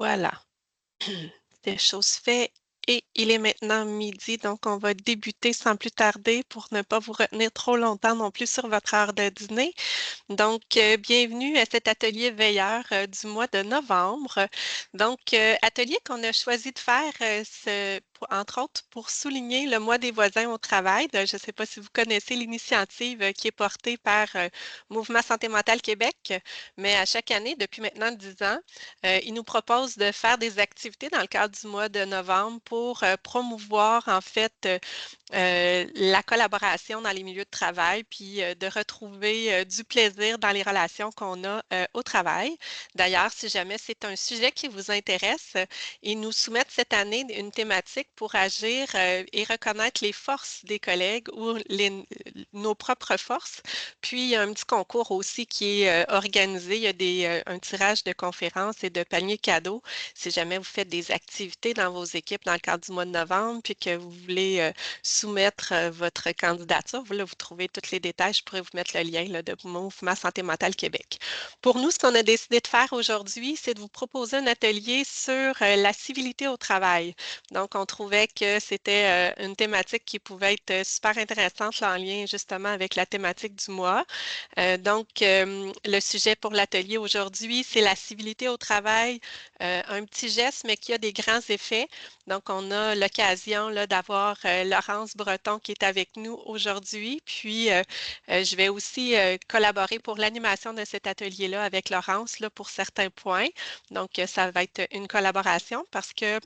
Voilà, c'est chose faite et il est maintenant midi, donc on va débuter sans plus tarder pour ne pas vous retenir trop longtemps non plus sur votre heure de dîner. Donc, bienvenue à cet atelier veilleur du mois de novembre. Donc, atelier qu'on a choisi de faire, entre autres, pour souligner le mois des voisins au travail. Je ne sais pas si vous connaissez l'initiative qui est portée par Mouvement Santé mentale Québec, mais à chaque année, depuis maintenant 10 ans, il nous propose de faire des activités dans le cadre du mois de novembre pour promouvoir, en fait, la collaboration dans les milieux de travail, puis de retrouver du plaisir dans les relations qu'on a au travail. D'ailleurs, si jamais c'est un sujet qui vous intéresse, ils nous soumettent cette année une thématique pour agir et reconnaître les forces des collègues ou nos propres forces. Puis, il y a un petit concours aussi qui est organisé. Il y a un tirage de conférences et de paniers cadeaux. Si jamais vous faites des activités dans vos équipes dans le cadre du mois de novembre, puis que vous voulez soumettre votre candidature. Là, vous trouvez tous les détails. Je pourrais vous mettre le lien là, de Mouvement Santé mentale Québec. Pour nous, ce qu'on a décidé de faire aujourd'hui, c'est de vous proposer un atelier sur la civilité au travail. Donc, on trouvait que c'était une thématique qui pouvait être super intéressante là, en lien justement avec la thématique du mois. Le sujet pour l'atelier aujourd'hui, c'est la civilité au travail, un petit geste, mais qui a des grands effets. Donc, on a l'occasion d'avoir Laurence Breton qui est avec nous aujourd'hui. Puis, je vais aussi collaborer pour l'animation de cet atelier-là avec Laurence là, pour certains points. Donc, ça va être une collaboration parce que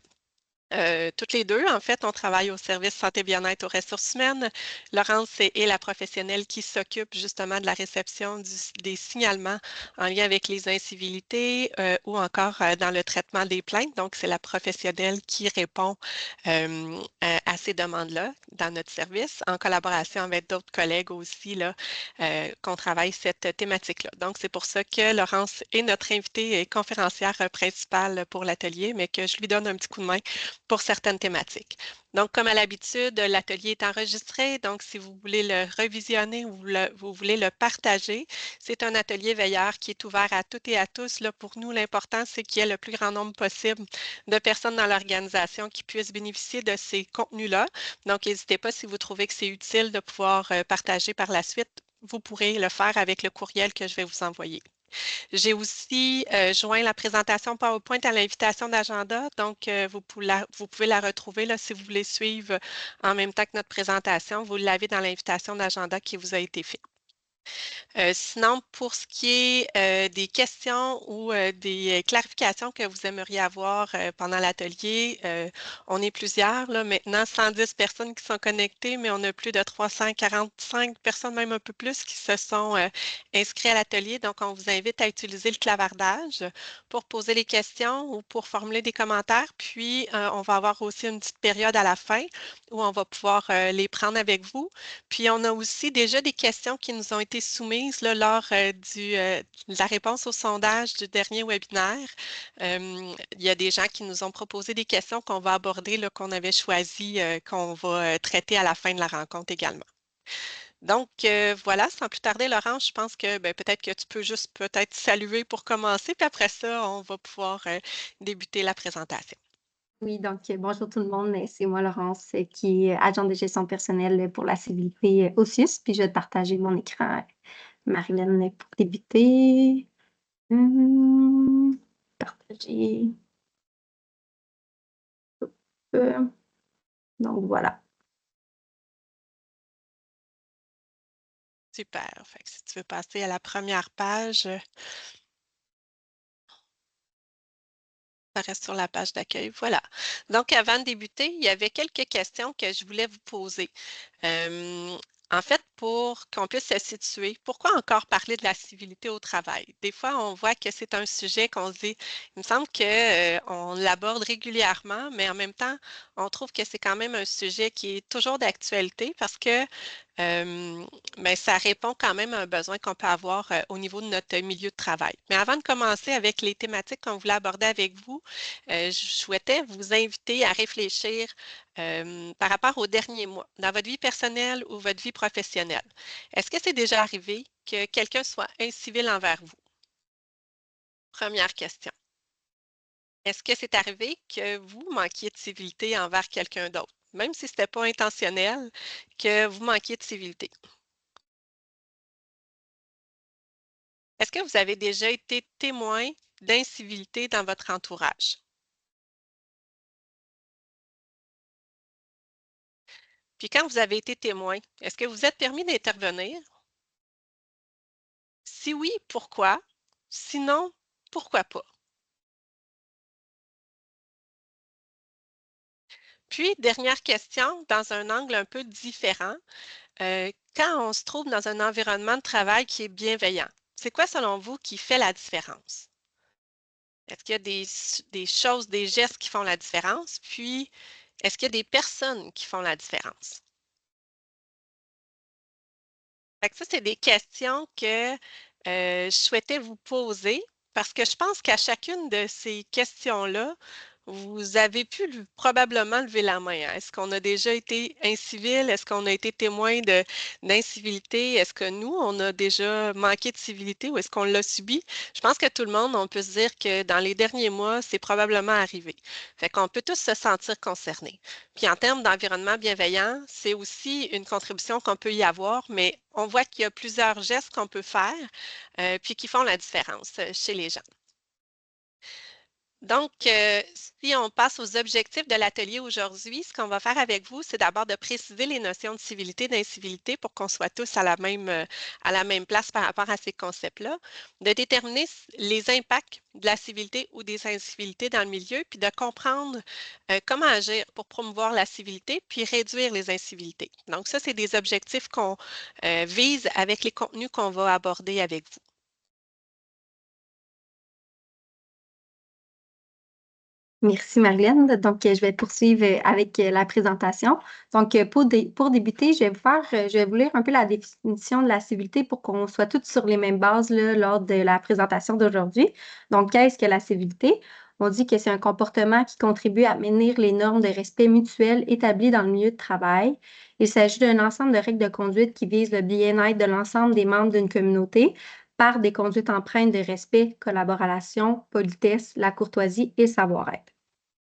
toutes les deux, en fait, on travaille au service santé bien-être aux ressources humaines. Laurence est la professionnelle qui s'occupe justement de la réception des signalements en lien avec les incivilités ou encore dans le traitement des plaintes. Donc, c'est la professionnelle qui répond à ces demandes-là dans notre service en collaboration avec d'autres collègues aussi là, qu'on travaille cette thématique-là. Donc, c'est pour ça que Laurence est notre invitée et conférencière principale pour l'atelier, mais que je lui donne un petit coup de main pour certaines thématiques. Donc, comme à l'habitude, l'atelier est enregistré. Donc, si vous voulez le revisionner ou vous voulez le partager, c'est un atelier veilleur qui est ouvert à toutes et à tous. Là, pour nous, l'important, c'est qu'il y ait le plus grand nombre possible de personnes dans l'organisation qui puissent bénéficier de ces contenus-là. Donc, n'hésitez pas si vous trouvez que c'est utile de pouvoir partager par la suite. Vous pourrez le faire avec le courriel que je vais vous envoyer. J'ai aussi joint la présentation PowerPoint à l'invitation d'agenda. Donc, vous pouvez la retrouver là, si vous voulez suivre en même temps que notre présentation. Vous l'avez dans l'invitation d'agenda qui vous a été faite. Sinon, pour ce qui est des questions ou des clarifications que vous aimeriez avoir pendant l'atelier, on est plusieurs, là, maintenant 110 personnes qui sont connectées, mais on a plus de 345 personnes, même un peu plus, qui se sont inscrites à l'atelier. Donc, on vous invite à utiliser le clavardage pour poser les questions ou pour formuler des commentaires. Puis, on va avoir aussi une petite période à la fin où on va pouvoir les prendre avec vous. Puis, on a aussi déjà des questions qui nous ont été soumises là, lors de la réponse au sondage du dernier webinaire. Il y a des gens qui nous ont proposé des questions qu'on va aborder, là, qu'on avait choisi, qu'on va traiter à la fin de la rencontre également. Donc, voilà, sans plus tarder, Laurence, je pense que peut-être que tu peux juste peut-être saluer pour commencer, puis après ça, on va pouvoir débuter la présentation. Oui, donc bonjour tout le monde, c'est moi Laurence qui est agente de gestion personnelle pour la civilité au CIUS, puis je vais te partager mon écran, Marilyn, pour débuter. Partager. Heu, donc voilà. Super. Fait que si tu veux passer à la première page, ça reste sur la page d'accueil. Voilà. Donc, avant de débuter, il y avait quelques questions que je voulais vous poser. Euh, En fait, pour qu'on puisse se situer, pourquoi encore parler de la civilité au travail? Des fois, on voit que c'est un sujet qu'on se dit, il me semble qu'on l'aborde régulièrement, mais en même temps, on trouve que c'est quand même un sujet qui est toujours d'actualité parce que ça répond quand même à un besoin qu'on peut avoir au niveau de notre milieu de travail. Mais avant de commencer avec les thématiques qu'on voulait aborder avec vous, je souhaitais vous inviter à réfléchir par rapport au dernier mois, dans votre vie personnelle ou votre vie professionnelle. Est-ce que c'est déjà arrivé que quelqu'un soit incivil envers vous? Première question. Est-ce que c'est arrivé que vous manquiez de civilité envers quelqu'un d'autre, même si ce n'était pas intentionnel, que vous manquiez de civilité? Est-ce que vous avez déjà été témoin d'incivilité dans votre entourage? Puis quand vous avez été témoin, est-ce que vous êtes permis d'intervenir? Si oui, pourquoi? Sinon, pourquoi pas? Puis, dernière question, dans un angle un peu différent, quand on se trouve dans un environnement de travail qui est bienveillant, c'est quoi selon vous qui fait la différence? Est-ce qu'il y a des choses, des gestes qui font la différence? Puis, est-ce qu'il y a des personnes qui font la différence? Fait que ça, c'est des questions que je souhaitais vous poser parce que je pense qu'à chacune de ces questions-là, vous avez pu probablement lever la main, hein. Est-ce qu'on a déjà été incivil? Est-ce qu'on a été témoin d'incivilité? Est-ce que nous, on a déjà manqué de civilité ou est-ce qu'on l'a subi? Je pense que tout le monde, on peut se dire que dans les derniers mois, c'est probablement arrivé. Fait qu'on peut tous se sentir concernés. Puis en termes d'environnement bienveillant, c'est aussi une contribution qu'on peut y avoir, mais on voit qu'il y a plusieurs gestes qu'on peut faire, puis qui font la différence chez les gens. Donc, si on passe aux objectifs de l'atelier aujourd'hui, ce qu'on va faire avec vous, c'est d'abord de préciser les notions de civilité et d'incivilité pour qu'on soit tous à la même place par rapport à ces concepts-là, de déterminer les impacts de la civilité ou des incivilités dans le milieu, puis de comprendre comment agir pour promouvoir la civilité, puis réduire les incivilités. Donc, ça, c'est des objectifs qu'on vise avec les contenus qu'on va aborder avec vous. Merci Marilyn. Donc, je vais poursuivre avec la présentation. Donc, pour débuter, je vais vous lire un peu la définition de la civilité pour qu'on soit tous sur les mêmes bases là, lors de la présentation d'aujourd'hui. Donc, qu'est-ce que la civilité? On dit que c'est un comportement qui contribue à maintenir les normes de respect mutuel établies dans le milieu de travail. Il s'agit d'un ensemble de règles de conduite qui visent le bien-être de l'ensemble des membres d'une communauté par des conduites empreintes de respect, collaboration, politesse, la courtoisie et le savoir-être.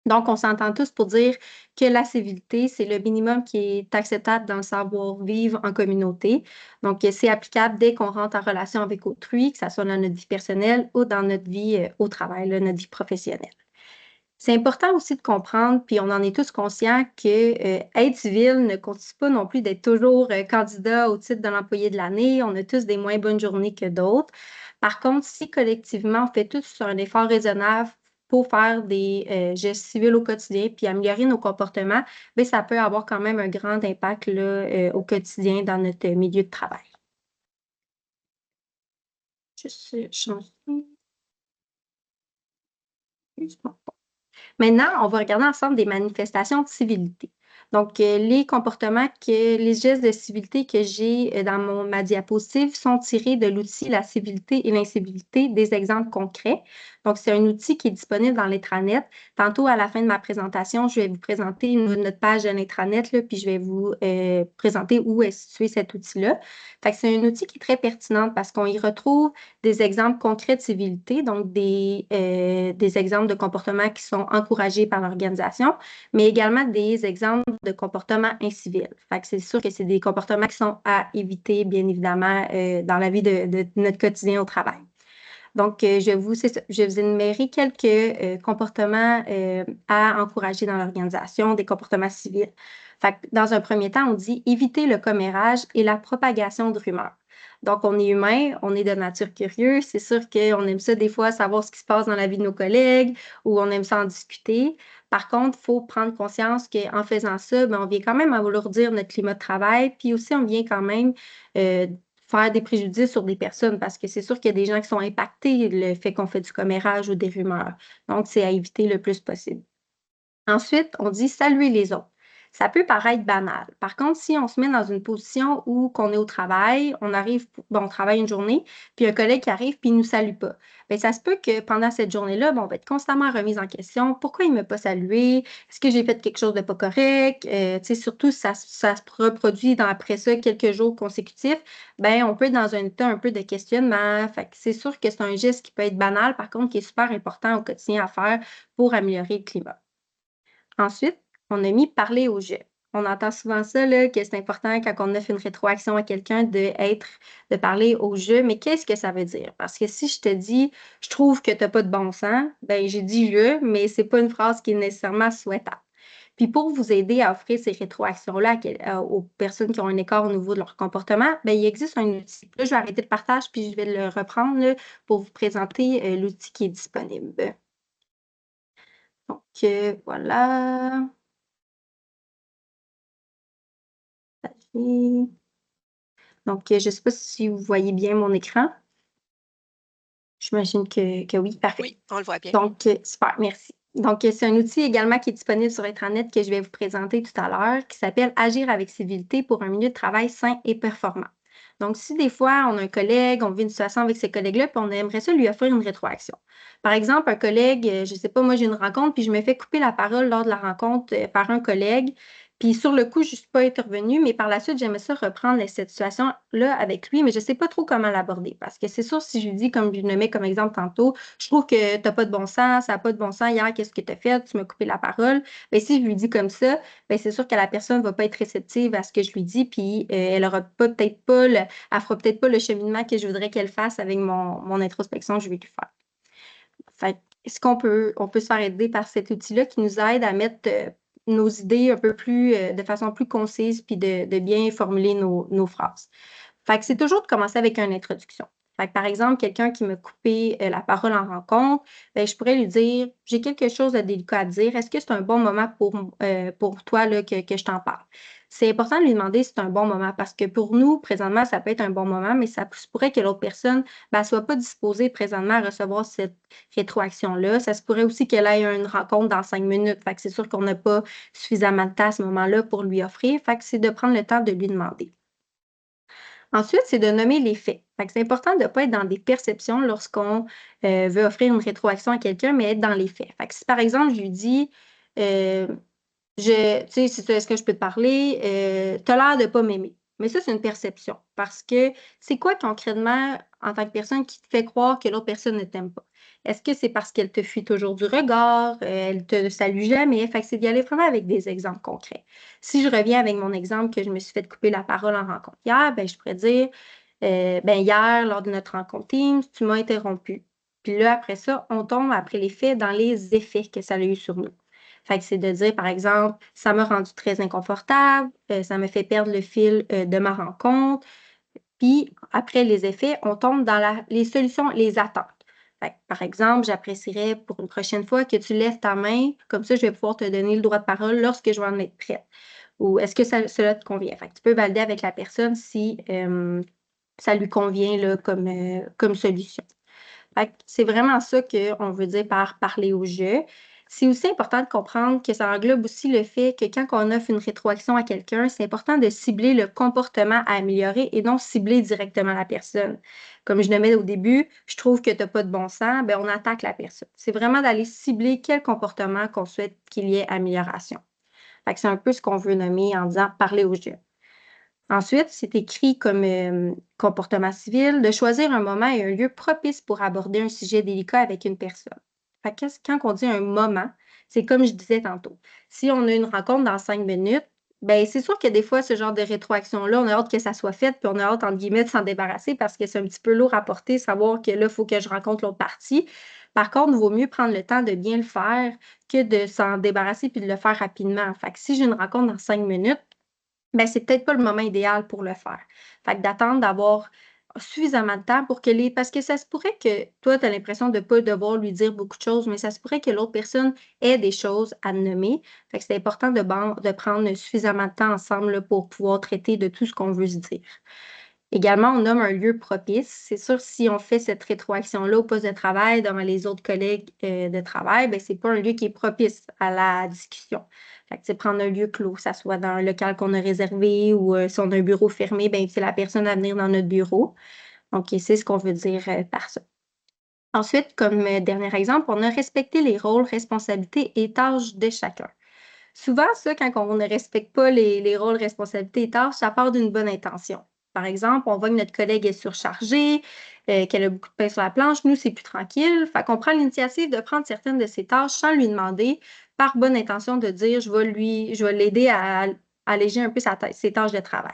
Donc, on s'entend tous pour dire que la civilité, c'est le minimum qui est acceptable dans le savoir-vivre en communauté. Donc, c'est applicable dès qu'on rentre en relation avec autrui, que ce soit dans notre vie personnelle ou dans notre vie au travail, là, notre vie professionnelle. C'est important aussi de comprendre, puis on en est tous conscients, que être civil ne consiste pas non plus d'être toujours candidat au titre de l'employé de l'année. On a tous des moins bonnes journées que d'autres. Par contre, si collectivement, on fait tous un effort raisonnable pour faire des gestes civils au quotidien puis améliorer nos comportements, bien, ça peut avoir quand même un grand impact là, au quotidien dans notre milieu de travail. Juste changer. Maintenant, on va regarder ensemble des manifestations de civilité. Donc, les gestes de civilité que j'ai dans ma diapositive sont tirés de l'outil La civilité et l'incivilité, des exemples concrets. Donc, c'est un outil qui est disponible dans l'intranet. Tantôt, à la fin de ma présentation, je vais vous présenter notre page de l'intranet, là, puis je vais vous présenter où est situé cet outil-là. Fait que c'est un outil qui est très pertinent parce qu'on y retrouve des exemples concrets de civilité, donc des exemples de comportements qui sont encouragés par l'organisation, mais également des exemples de comportements incivils. Fait que c'est sûr que c'est des comportements qui sont à éviter, bien évidemment, dans la vie de notre quotidien au travail. Donc, je vais vous énumérer quelques comportements à encourager dans l'organisation, des comportements civils. Fait que dans un premier temps, on dit éviter le commérage et la propagation de rumeurs. Donc, on est humain, on est de nature curieuse. C'est sûr qu'on aime ça des fois savoir ce qui se passe dans la vie de nos collègues ou on aime ça en discuter. Par contre, il faut prendre conscience qu'en faisant ça, bien, on vient quand même alourdir notre climat de travail, puis aussi on vient quand même euh, faire des préjudices sur des personnes parce que c'est sûr qu'il y a des gens qui sont impactés le fait qu'on fait du commérage ou des rumeurs. Donc, c'est à éviter le plus possible. Ensuite, on dit saluer les autres. Ça peut paraître banal. Par contre, si on se met dans une position où qu'on est au travail, on arrive, bon, on travaille une journée, puis un collègue qui arrive puis il nous salue pas. Bien, ça se peut que pendant cette journée-là, bon, on va être constamment remise en question. Pourquoi il m'a pas salué? Est-ce que j'ai fait quelque chose de pas correct? Tu sais, surtout si ça se reproduit après ça quelques jours consécutifs, ben on peut être dans un état un peu de questionnement. Fait que c'est sûr que c'est un geste qui peut être banal, par contre, qui est super important au quotidien à faire pour améliorer le climat. Ensuite, on a mis parler au jeu. On entend souvent ça, là, que c'est important quand on offre une rétroaction à quelqu'un de parler au jeu. Mais qu'est-ce que ça veut dire? Parce que si je te dis, je trouve que tu n'as pas de bon sens, ben j'ai dit je, mais c'est pas une phrase qui est nécessairement souhaitable. Puis pour vous aider à offrir ces rétroactions-là aux personnes qui ont un écart au niveau de leur comportement, ben il existe un outil. Là, je vais arrêter le partage puis je vais le reprendre là, pour vous présenter l'outil qui est disponible. Donc, voilà. Et donc, je ne sais pas si vous voyez bien mon écran. J'imagine que oui, parfait. Oui, on le voit bien. Donc, super, merci. Donc, c'est un outil également qui est disponible sur Intranet que je vais vous présenter tout à l'heure, qui s'appelle Agir avec civilité pour un milieu de travail sain et performant. Donc, si des fois, on a un collègue, on vit une situation avec ce collègue-là, puis on aimerait ça lui offrir une rétroaction. Par exemple, un collègue, je ne sais pas, moi, j'ai une rencontre, puis je me fais couper la parole lors de la rencontre par un collègue. Puis sur le coup, je ne suis pas intervenue, mais par la suite, j'aimerais ça reprendre cette situation-là avec lui, mais je ne sais pas trop comment l'aborder. Parce que c'est sûr, si je lui dis, comme je le mets comme exemple tantôt, je trouve que tu n'as pas de bon sens, ça n'a pas de bon sens. Hier, qu'est-ce que tu as fait? Tu m'as coupé la parole. Bien, si je lui dis comme ça, bien, c'est sûr que la personne ne va pas être réceptive à ce que je lui dis, puis elle aura peut-être pas elle fera peut-être pas le cheminement que je voudrais qu'elle fasse avec mon introspection que je vais lui faire. Fait est-ce on peut se faire aider par cet outil-là qui nous aide à mettre nos idées un peu plus, de façon plus concise, puis de bien formuler nos phrases. Fait que c'est toujours de commencer avec une introduction. Fait que par exemple, quelqu'un qui m'a coupé la parole en rencontre, ben, je pourrais lui dire: «J'ai quelque chose de délicat à dire. Est-ce que c'est un bon moment pour toi là, que je t'en parle?» C'est important de lui demander si c'est un bon moment parce que pour nous, présentement, ça peut être un bon moment, mais ça se pourrait que l'autre personne ne soit pas disposée présentement à recevoir cette rétroaction-là. Ça se pourrait aussi qu'elle ait une rencontre dans 5 minutes. Fait que c'est sûr qu'on n'a pas suffisamment de temps à ce moment-là pour lui offrir. Fait que c'est de prendre le temps de lui demander. Ensuite, c'est de nommer les faits. Fait que c'est important de ne pas être dans des perceptions lorsqu'on veut offrir une rétroaction à quelqu'un, mais être dans les faits. Fait que si par exemple, je lui dis euh, tu sais, est-ce que je peux te parler? Tu as l'air de pas m'aimer. Mais ça, c'est une perception. Parce que c'est quoi concrètement, en tant que personne, qui te fait croire que l'autre personne ne t'aime pas? Est-ce que c'est parce qu'elle te fuit toujours du regard? Elle te salue jamais? Fait que c'est d'y aller vraiment avec des exemples concrets. Si je reviens avec mon exemple que je me suis fait couper la parole en rencontre hier, ben, je pourrais dire, ben, hier, lors de notre rencontre Teams, tu m'as interrompu. Puis là, après ça, on tombe après les faits dans les effets que ça a eu sur nous. Fait que c'est de dire, par exemple, ça m'a rendu très inconfortable, ça me fait perdre le fil de ma rencontre. Puis après les effets, on tombe dans les solutions, les attentes. Fait que, par exemple, j'apprécierais pour une prochaine fois que tu lèves ta main, comme ça je vais pouvoir te donner le droit de parole lorsque je vais en être prête. Ou est-ce que cela te convient? Fait que tu peux valider avec la personne si ça lui convient là, comme solution. Fait que c'est vraiment ça qu'on veut dire par parler au jeu. C'est aussi important de comprendre que ça englobe aussi le fait que quand on offre une rétroaction à quelqu'un, c'est important de cibler le comportement à améliorer et non cibler directement la personne. Comme je le mets au début, je trouve que tu n'as pas de bon sens, ben on attaque la personne. C'est vraiment d'aller cibler quel comportement qu'on souhaite qu'il y ait amélioration. Fait que c'est un peu ce qu'on veut nommer en disant parler au jeu. Ensuite, c'est écrit comme comportement civil de choisir un moment et un lieu propice pour aborder un sujet délicat avec une personne. Fait que quand on dit un moment, c'est comme je disais tantôt. Si on a une rencontre dans 5 minutes, ben c'est sûr que des fois, ce genre de rétroaction-là, on a hâte que ça soit fait, puis on a hâte, entre guillemets, de s'en débarrasser parce que c'est un petit peu lourd à porter, savoir que là, il faut que je rencontre l'autre partie. Par contre, il vaut mieux prendre le temps de bien le faire que de s'en débarrasser puis de le faire rapidement. Fait que si j'ai une rencontre dans 5 minutes, ben, c'est peut-être pas le moment idéal pour le faire. Fait que d'attendre d'avoir suffisamment de temps pour que parce que ça se pourrait que toi, tu as l'impression de ne pas devoir lui dire beaucoup de choses, mais ça se pourrait que l'autre personne ait des choses à nommer. Fait que c'est important de prendre suffisamment de temps ensemble là, pour pouvoir traiter de tout ce qu'on veut se dire. Également, on nomme un lieu propice. C'est sûr, si on fait cette rétroaction-là au poste de travail devant les autres collègues de travail, ben, c'est pas un lieu qui est propice à la discussion. Fait que, prendre un lieu clos, que ça soit dans un local qu'on a réservé ou si on a un bureau fermé, ben, c'est la personne à venir dans notre bureau. Donc, c'est ce qu'on veut dire par ça. Ensuite, comme dernier exemple, on a respecté les rôles, responsabilités et tâches de chacun. Souvent, ça, quand on ne respecte pas les rôles, responsabilités et tâches, ça part d'une bonne intention. Par exemple, on voit que notre collègue est surchargée, qu'elle a beaucoup de pain sur la planche. Nous, c'est plus tranquille. Fait qu'on prend l'initiative de prendre certaines de ses tâches sans lui demander, par bonne intention, de dire je vais l'aider à alléger un peu ses tâches de travail.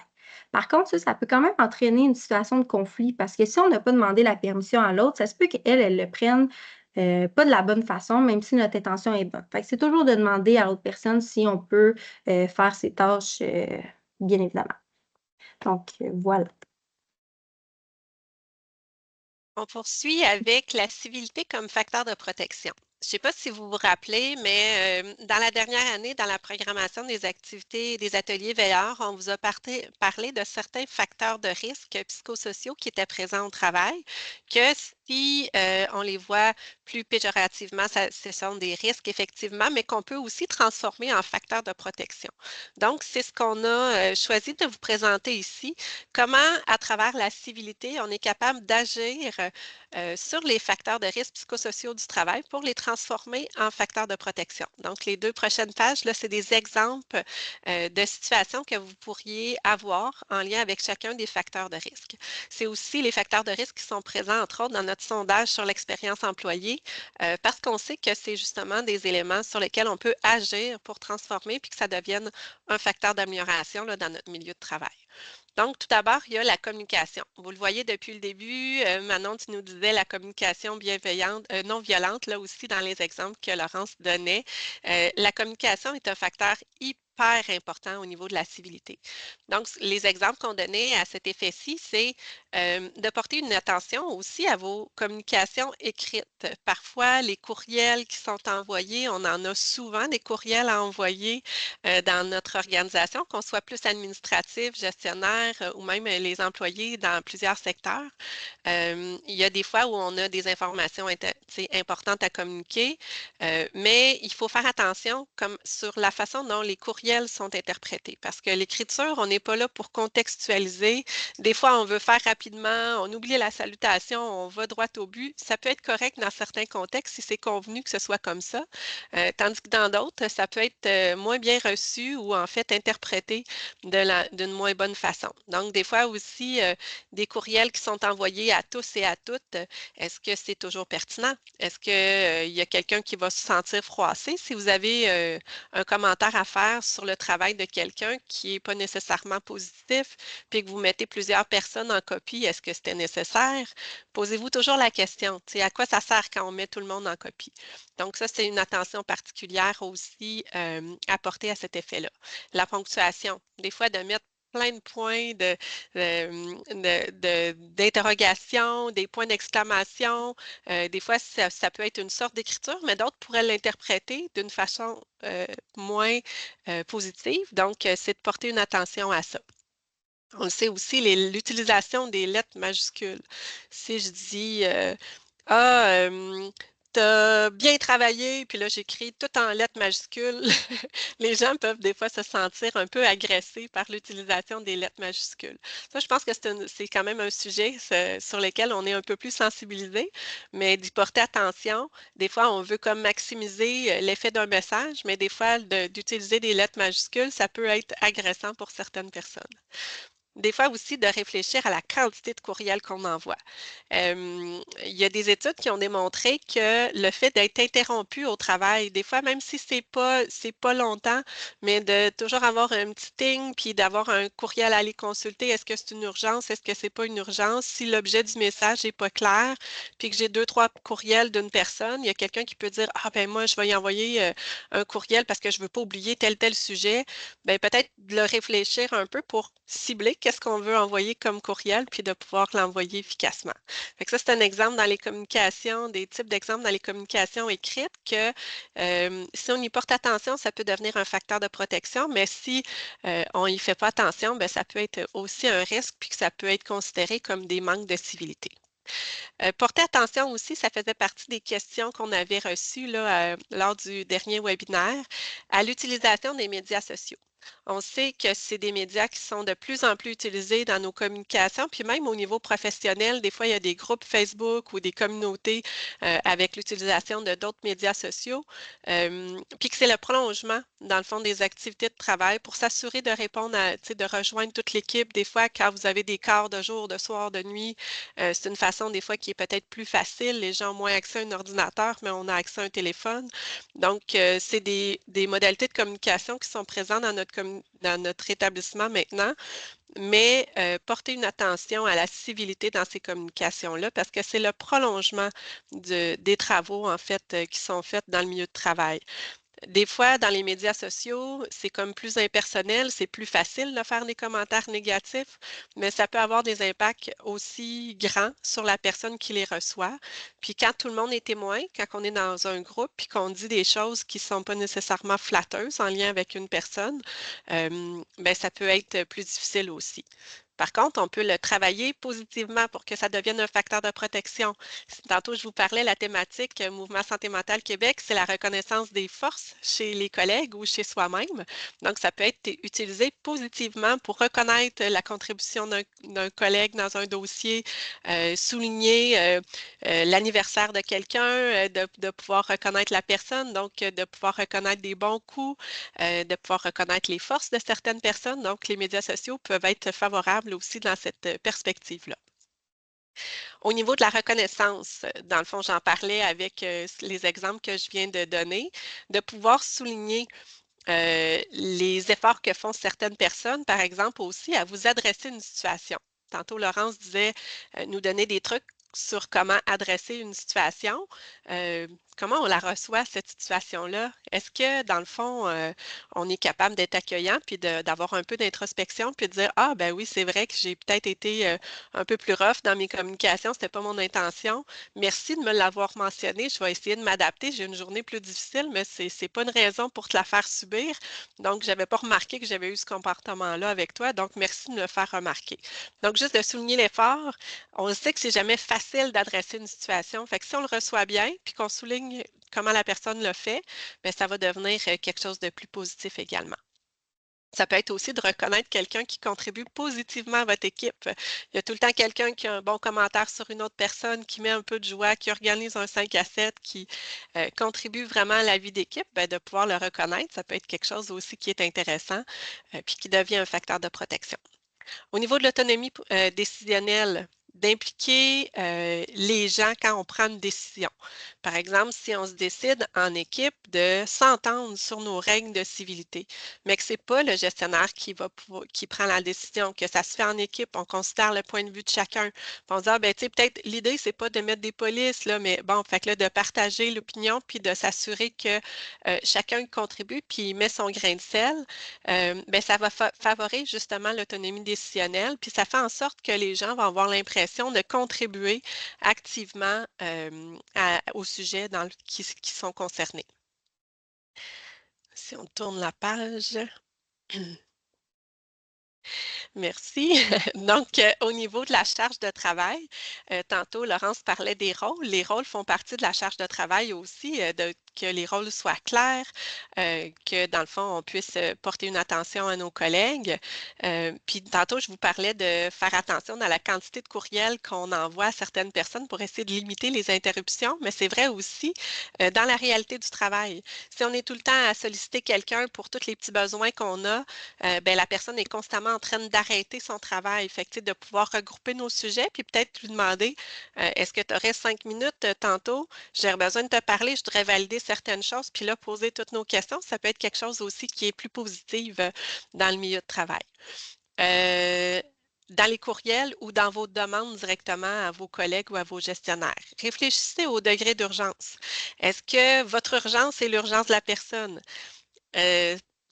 Par contre, ça peut quand même entraîner une situation de conflit parce que si on n'a pas demandé la permission à l'autre, ça se peut qu'elle, elle le prenne pas de la bonne façon, même si notre intention est bonne. Fait que c'est toujours de demander à l'autre personne si on peut faire ses tâches, bien évidemment. Donc, voilà. On poursuit avec la civilité comme facteur de protection. Je ne sais pas si vous vous rappelez, mais dans la dernière année, dans la programmation des activités et des ateliers veilleurs, on vous a parlé de certains facteurs de risque psychosociaux qui étaient présents au travail, que si on les voit plus péjorativement, ce sont des risques effectivement, mais qu'on peut aussi transformer en facteurs de protection. Donc, c'est ce qu'on a choisi de vous présenter ici. Comment, à travers la civilité, on est capable d'agir sur les facteurs de risque psychosociaux du travail pour les transformer en facteurs de protection. Donc, les 2 prochaines pages, là, c'est des exemples de situations que vous pourriez avoir en lien avec chacun des facteurs de risque. C'est aussi les facteurs de risque qui sont présents, entre autres, dans notre sondage sur l'expérience employée, parce qu'on sait que c'est justement des éléments sur lesquels on peut agir pour transformer puis que ça devienne un facteur d'amélioration dans notre milieu de travail. Donc, tout d'abord, il y a la communication. Vous le voyez depuis le début, Manon, tu nous disais la communication bienveillante, non violente, là aussi dans les exemples que Laurence donnait. La communication est un facteur hyper important au niveau de la civilité. Donc, les exemples qu'on donnait à cet effet-ci, c'est de porter une attention aussi à vos communications écrites. Parfois, les courriels qui sont envoyés, on en a souvent des courriels à envoyer dans notre organisation, qu'on soit plus administratif, gestionnaire ou même les employés dans plusieurs secteurs. Il y a des fois où on a des informations importantes à communiquer, mais il faut faire attention comme sur la façon dont les courriels sont interprétés parce que l'écriture, on n'est pas là pour contextualiser. Des fois, on veut faire rapidement, on oublie la salutation, on va droit au but. Ça peut être correct dans certains contextes si c'est convenu que ce soit comme ça, tandis que dans d'autres, ça peut être moins bien reçu ou en fait interprété d'une moins bonne façon. Donc, des fois aussi, des courriels qui sont envoyés à tous et à toutes, est-ce que c'est toujours pertinent? Est-ce qu'il y a quelqu'un qui va se sentir froissé si vous avez un commentaire à faire sur le travail de quelqu'un qui n'est pas nécessairement positif, puis que vous mettez plusieurs personnes en copie, est-ce que c'était nécessaire? Posez-vous toujours la question, à quoi ça sert quand on met tout le monde en copie? Donc, ça, c'est une attention particulière aussi à porter à cet effet-là. La ponctuation, des fois, de mettre plein de points d'interrogation, des points d'exclamation. Des fois, ça peut être une sorte d'écriture, mais d'autres pourraient l'interpréter d'une façon moins positive. Donc, c'est de porter une attention à ça. On le sait aussi, l'utilisation des lettres majuscules. Si je dis Ah, t'as bien travaillé, puis là, j'écris tout en lettres majuscules. Les gens peuvent des fois se sentir un peu agressés par l'utilisation des lettres majuscules. Ça, je pense que c'est quand même un sujet sur lequel on est un peu plus sensibilisé, mais d'y porter attention. Des fois, on veut comme maximiser l'effet d'un message, mais des fois, d'utiliser des lettres majuscules, ça peut être agressant pour certaines personnes. Des fois aussi, de réfléchir à la quantité de courriels qu'on envoie. Il y a des études qui ont démontré que le fait d'être interrompu au travail, des fois, même si c'est pas longtemps, mais de toujours avoir un petit ting, puis d'avoir un courriel à aller consulter, est-ce que c'est une urgence, est-ce que c'est pas une urgence? Si l'objet du message n'est pas clair, puis que j'ai 2, 3 courriels d'une personne, il y a quelqu'un qui peut dire, ah ben moi, je vais y envoyer un courriel parce que je veux pas oublier tel sujet. Ben peut-être de le réfléchir un peu pour cibler qu'est-ce qu'on veut envoyer comme courriel, puis de pouvoir l'envoyer efficacement. Fait que ça, c'est un exemple dans les communications, des types d'exemples dans les communications écrites que si on y porte attention, ça peut devenir un facteur de protection, mais si on n'y fait pas attention, bien, ça peut être aussi un risque, puis que ça peut être considéré comme des manques de civilité. Porter attention aussi, ça faisait partie des questions qu'on avait reçues là, lors du dernier webinaire, à l'utilisation des médias sociaux. On sait que c'est des médias qui sont de plus en plus utilisés dans nos communications, puis même au niveau professionnel, des fois, il y a des groupes Facebook ou des communautés avec l'utilisation de d'autres médias sociaux, puis que c'est le prolongement, dans le fond, des activités de travail pour s'assurer de répondre à, de rejoindre toute l'équipe. Des fois, quand vous avez des quarts de jour, de soir, de nuit, c'est une façon des fois qui est peut-être plus facile. Les gens ont moins accès à un ordinateur, mais on a accès à un téléphone. Donc, c'est des modalités de communication qui sont présentes dans notre établissement maintenant, mais porter une attention à la civilité dans ces communications-là parce que c'est le prolongement des travaux, en fait, qui sont faits dans le milieu de travail. Des fois, dans les médias sociaux, c'est comme plus impersonnel, c'est plus facile de faire des commentaires négatifs, mais ça peut avoir des impacts aussi grands sur la personne qui les reçoit. Puis quand tout le monde est témoin, quand on est dans un groupe, puis qu'on dit des choses qui ne sont pas nécessairement flatteuses en lien avec une personne, ben, ça peut être plus difficile aussi. Par contre, on peut le travailler positivement pour que ça devienne un facteur de protection. Tantôt, je vous parlais, la thématique Mouvement Santé mentale Québec, c'est la reconnaissance des forces chez les collègues ou chez soi-même. Donc, ça peut être utilisé positivement pour reconnaître la contribution d'un collègue dans un dossier, souligner l'anniversaire de quelqu'un, de pouvoir reconnaître la personne, donc de pouvoir reconnaître des bons coups, de pouvoir reconnaître les forces de certaines personnes. Donc, les médias sociaux peuvent être favorables aussi dans cette perspective-là. Au niveau de la reconnaissance, dans le fond, j'en parlais avec les exemples que je viens de donner, de pouvoir souligner les efforts que font certaines personnes, par exemple, aussi à vous adresser une situation. Tantôt, Laurence disait nous donner des trucs sur comment adresser une situation. Comment on la reçoit, cette situation-là? Est-ce que, dans le fond, on est capable d'être accueillant puis d'avoir un peu d'introspection puis de dire, ah, ben oui, c'est vrai que j'ai peut-être été un peu plus rough dans mes communications, c'était pas mon intention. Merci de me l'avoir mentionné. Je vais essayer de m'adapter. J'ai une journée plus difficile, mais c'est pas une raison pour te la faire subir. Donc, je n'avais pas remarqué que j'avais eu ce comportement-là avec toi. Donc, merci de me le faire remarquer. Donc, juste de souligner l'effort. On sait que c'est jamais facile d'adresser une situation. Fait que si on le reçoit bien, puis qu'on souligne comment la personne le fait, bien, ça va devenir quelque chose de plus positif également. Ça peut être aussi de reconnaître quelqu'un qui contribue positivement à votre équipe. Il y a tout le temps quelqu'un qui a un bon commentaire sur une autre personne, qui met un peu de joie, qui organise un 5 à 7, qui contribue vraiment à la vie d'équipe, bien, de pouvoir le reconnaître. Ça peut être quelque chose aussi qui est intéressant, puis qui devient un facteur de protection. Au niveau de l'autonomie décisionnelle, d'impliquer les gens quand on prend une décision. Par exemple, si on se décide en équipe de s'entendre sur nos règles de civilité, mais que ce n'est pas le gestionnaire qui prend la décision, que ça se fait en équipe, on considère le point de vue de chacun. Puis on se dit, ah, ben, tu sais, peut-être l'idée, c'est pas de mettre des polices, là, mais bon, fait que là, de partager l'opinion, puis de s'assurer que chacun contribue, puis met son grain de sel, ben, ça va favoriser justement l'autonomie décisionnelle, puis ça fait en sorte que les gens vont avoir l'impression de contribuer activement au sujet qui sont concernés. Si on tourne la page. Merci. Donc, au niveau de la charge de travail, tantôt, Laurence parlait des rôles. Les rôles font partie de la charge de travail aussi, que les rôles soient clairs, que dans le fond, on puisse porter une attention à nos collègues. Puis tantôt, je vous parlais de faire attention dans la quantité de courriels qu'on envoie à certaines personnes pour essayer de limiter les interruptions, mais c'est vrai aussi dans la réalité du travail. Si on est tout le temps à solliciter quelqu'un pour tous les petits besoins qu'on a, ben, la personne est constamment en train d'arrêter son travail. Fait que, tu sais, de pouvoir regrouper nos sujets, puis peut-être lui demander est-ce que tu aurais 5 minutes tantôt? J'ai besoin de te parler, je voudrais valider certaines choses, puis là, poser toutes nos questions. Ça peut être quelque chose aussi qui est plus positif dans le milieu de travail. Dans les courriels ou dans vos demandes directement à vos collègues ou à vos gestionnaires. Réfléchissez au degré d'urgence. Est-ce que votre urgence est l'urgence de la personne?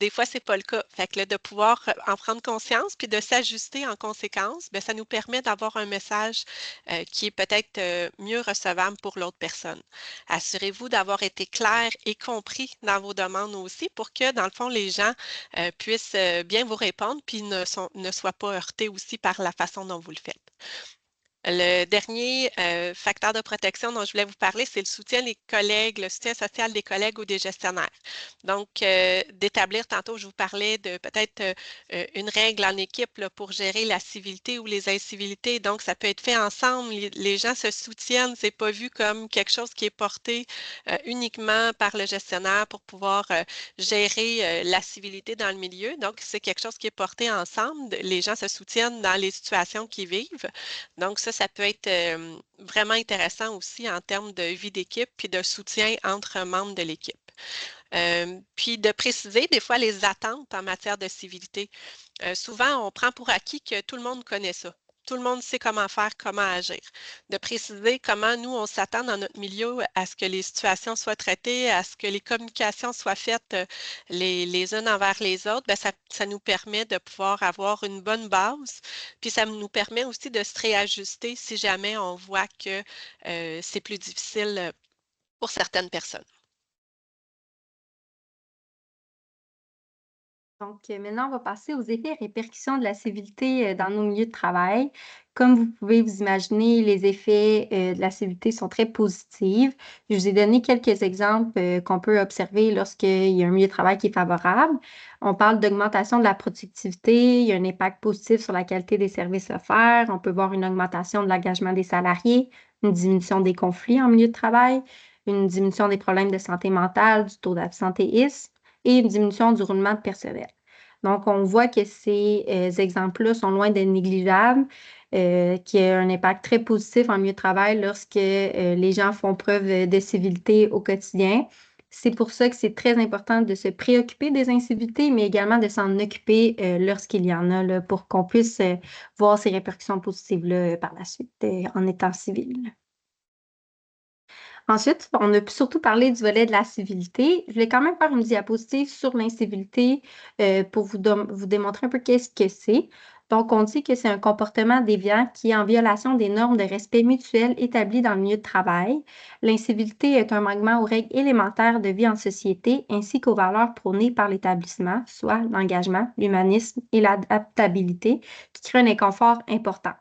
des fois, c'est pas le cas. Fait que là, de pouvoir en prendre conscience puis de s'ajuster en conséquence, bien, ça nous permet d'avoir un message qui est peut-être mieux recevable pour l'autre personne. Assurez-vous d'avoir été clair et compris dans vos demandes aussi pour que, dans le fond, les gens puissent bien vous répondre puis ne soient pas heurtés aussi par la façon dont vous le faites. Le dernier facteur de protection dont je voulais vous parler, c'est le soutien des collègues, le soutien social des collègues ou des gestionnaires. Donc, d'établir, tantôt, je vous parlais de peut-être une règle en équipe là, pour gérer la civilité ou les incivilités. Donc, ça peut être fait ensemble. Les gens se soutiennent. C'est pas vu comme quelque chose qui est porté uniquement par le gestionnaire pour pouvoir gérer la civilité dans le milieu. Donc, c'est quelque chose qui est porté ensemble. Les gens se soutiennent dans les situations qu'ils vivent. Donc, ça peut être vraiment intéressant aussi en termes de vie d'équipe puis de soutien entre membres de l'équipe. Puis de préciser des fois les attentes en matière de civilité. Souvent, on prend pour acquis que tout le monde connaît ça. Tout le monde sait comment faire, comment agir. De préciser comment nous, on s'attend dans notre milieu à ce que les situations soient traitées, à ce que les communications soient faites les unes envers les autres, bien, ça nous permet de pouvoir avoir une bonne base. Puis ça nous permet aussi de se réajuster si jamais on voit que c'est plus difficile pour certaines personnes. Donc, maintenant, on va passer aux effets et répercussions de la civilité dans nos milieux de travail. Comme vous pouvez vous imaginer, les effets de la civilité sont très positifs. Je vous ai donné quelques exemples qu'on peut observer lorsqu'il y a un milieu de travail qui est favorable. On parle d'augmentation de la productivité, il y a un impact positif sur la qualité des services offerts. On peut voir une augmentation de l'engagement des salariés, une diminution des conflits en milieu de travail, une diminution des problèmes de santé mentale, du taux d'absentéisme et une diminution du roulement de personnel. Donc, on voit que ces exemples-là sont loin d'être négligeables, qu'il y a un impact très positif en milieu de travail lorsque les gens font preuve de civilité au quotidien. C'est pour ça que c'est très important de se préoccuper des incivilités, mais également de s'en occuper lorsqu'il y en a, là, pour qu'on puisse voir ces répercussions positives-là par la suite en étant civil. Ensuite, on a surtout parlé du volet de la civilité. Je voulais quand même faire une diapositive sur l'incivilité pour vous démontrer un peu qu'est-ce que c'est. Donc, on dit que c'est un comportement déviant qui est en violation des normes de respect mutuel établies dans le milieu de travail. L'incivilité est un manquement aux règles élémentaires de vie en société ainsi qu'aux valeurs prônées par l'établissement, soit l'engagement, l'humanisme et l'adaptabilité, qui crée un inconfort important.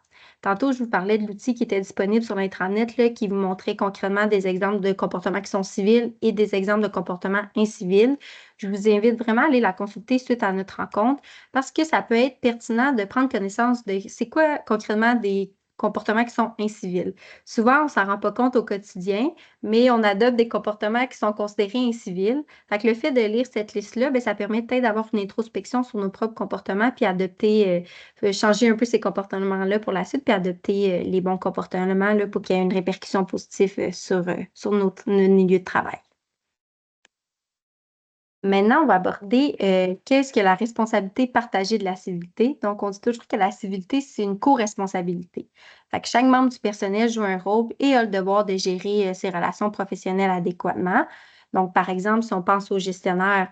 Tantôt, je vous parlais de l'outil qui était disponible sur l'intranet, là, qui vous montrait concrètement des exemples de comportements qui sont civils et des exemples de comportements incivils. Je vous invite vraiment à aller la consulter suite à notre rencontre parce que ça peut être pertinent de prendre connaissance de c'est quoi concrètement des comportements qui sont incivils. Souvent, on ne s'en rend pas compte au quotidien, mais on adopte des comportements qui sont considérés incivils. Fait que le fait de lire cette liste-là, bien, ça permet peut-être d'avoir une introspection sur nos propres comportements puis adopter changer un peu ces comportements-là pour la suite, puis adopter les bons comportements là, pour qu'il y ait une répercussion positive sur notre milieu de travail. Maintenant, on va aborder qu'est-ce que la responsabilité partagée de la civilité. Donc, on dit toujours que la civilité, c'est une co-responsabilité. Fait que chaque membre du personnel joue un rôle et a le devoir de gérer ses relations professionnelles adéquatement. Donc, par exemple, si on pense au gestionnaire,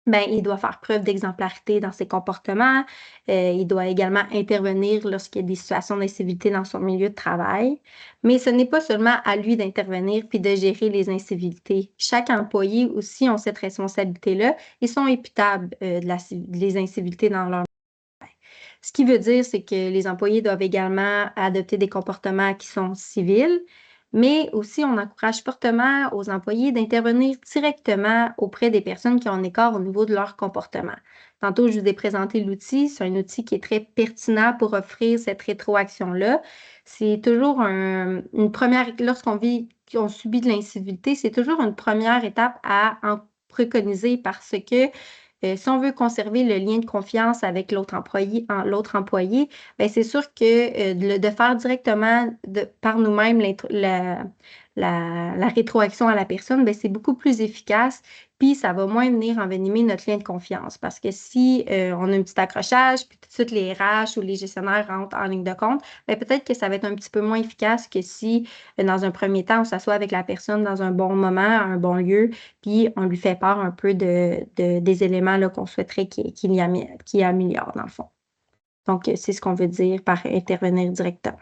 ben, il doit faire preuve d'exemplarité dans ses comportements. Il doit également intervenir lorsqu'il y a des situations d'incivilité dans son milieu de travail. Mais ce n'est pas seulement à lui d'intervenir puis de gérer les incivilités. Chaque employé aussi ont cette responsabilité-là et sont imputables des incivilités dans leur. Ce qui veut dire, c'est que les employés doivent également adopter des comportements qui sont civils, mais aussi on encourage fortement aux employés d'intervenir directement auprès des personnes qui ont un écart au niveau de leur comportement. Tantôt, je vous ai présenté l'outil. C'est un outil qui est très pertinent pour offrir cette rétroaction-là. C'est toujours une première, qu'on subit de l'incivilité, c'est toujours une première étape à en préconiser parce que si on veut conserver le lien de confiance avec l'autre employé, ben c'est sûr que de faire directement par nous-mêmes la rétroaction à la personne, ben, c'est beaucoup plus efficace, puis ça va moins venir envenimer notre lien de confiance. Parce que si on a un petit accrochage, puis tout de suite les RH ou les gestionnaires rentrent en ligne de compte, ben, peut-être que ça va être un petit peu moins efficace que si, dans un premier temps, on s'assoit avec la personne dans un bon moment, à un bon lieu, puis on lui fait part un peu des éléments là, qu'on souhaiterait qu'il améliore, dans le fond. Donc, c'est ce qu'on veut dire par intervenir directement.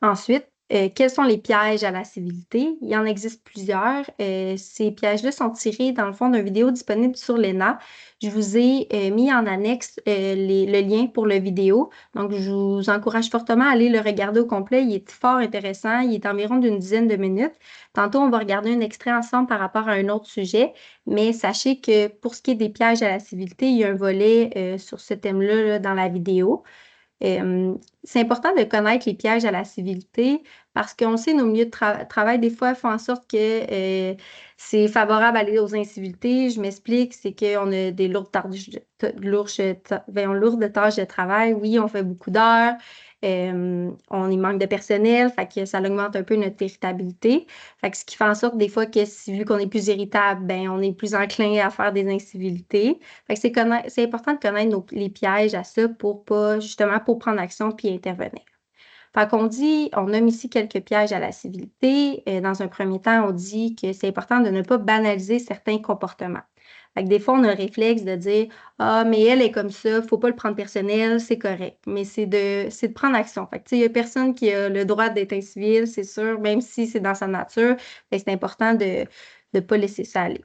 Ensuite, quels sont les pièges à la civilité? Il y en existe plusieurs. Ces pièges-là sont tirés, dans le fond, d'une vidéo disponible sur l'ENA. Je vous ai mis en annexe le lien pour la vidéo. Donc, je vous encourage fortement à aller le regarder au complet. Il est fort intéressant. Il est environ d'une dizaine de minutes. Tantôt, on va regarder un extrait ensemble par rapport à un autre sujet. Mais sachez que pour ce qui est des pièges à la civilité, il y a un volet sur ce thème-là là, dans la vidéo. C'est important de connaître les pièges à la civilité parce qu'on sait nos milieux de travail, des fois, font en sorte que c'est favorable à aller aux incivilités. Je m'explique, c'est qu'on a des lourdes tâches de travail. Oui, on fait beaucoup d'heures. On y manque de personnel, fait que ça augmente un peu notre irritabilité. Fait que ce qui fait en sorte des fois que vu qu'on est plus irritable, ben on est plus enclin à faire des incivilités. Fait que c'est important de connaître les pièges à ça pour pas, justement, pour prendre action puis intervenir. Fait qu'on dit, on nomme ici quelques pièges à la civilité. Dans un premier temps, on dit que c'est important de ne pas banaliser certains comportements. Fait que des fois, on a un réflexe de dire, ah, mais elle est comme ça, faut pas le prendre personnel, c'est correct. Mais c'est de prendre action. Fait que, tu sais, il y a personne qui a le droit d'être incivil, c'est sûr, même si c'est dans sa nature. Fait que c'est important de ne pas laisser ça aller.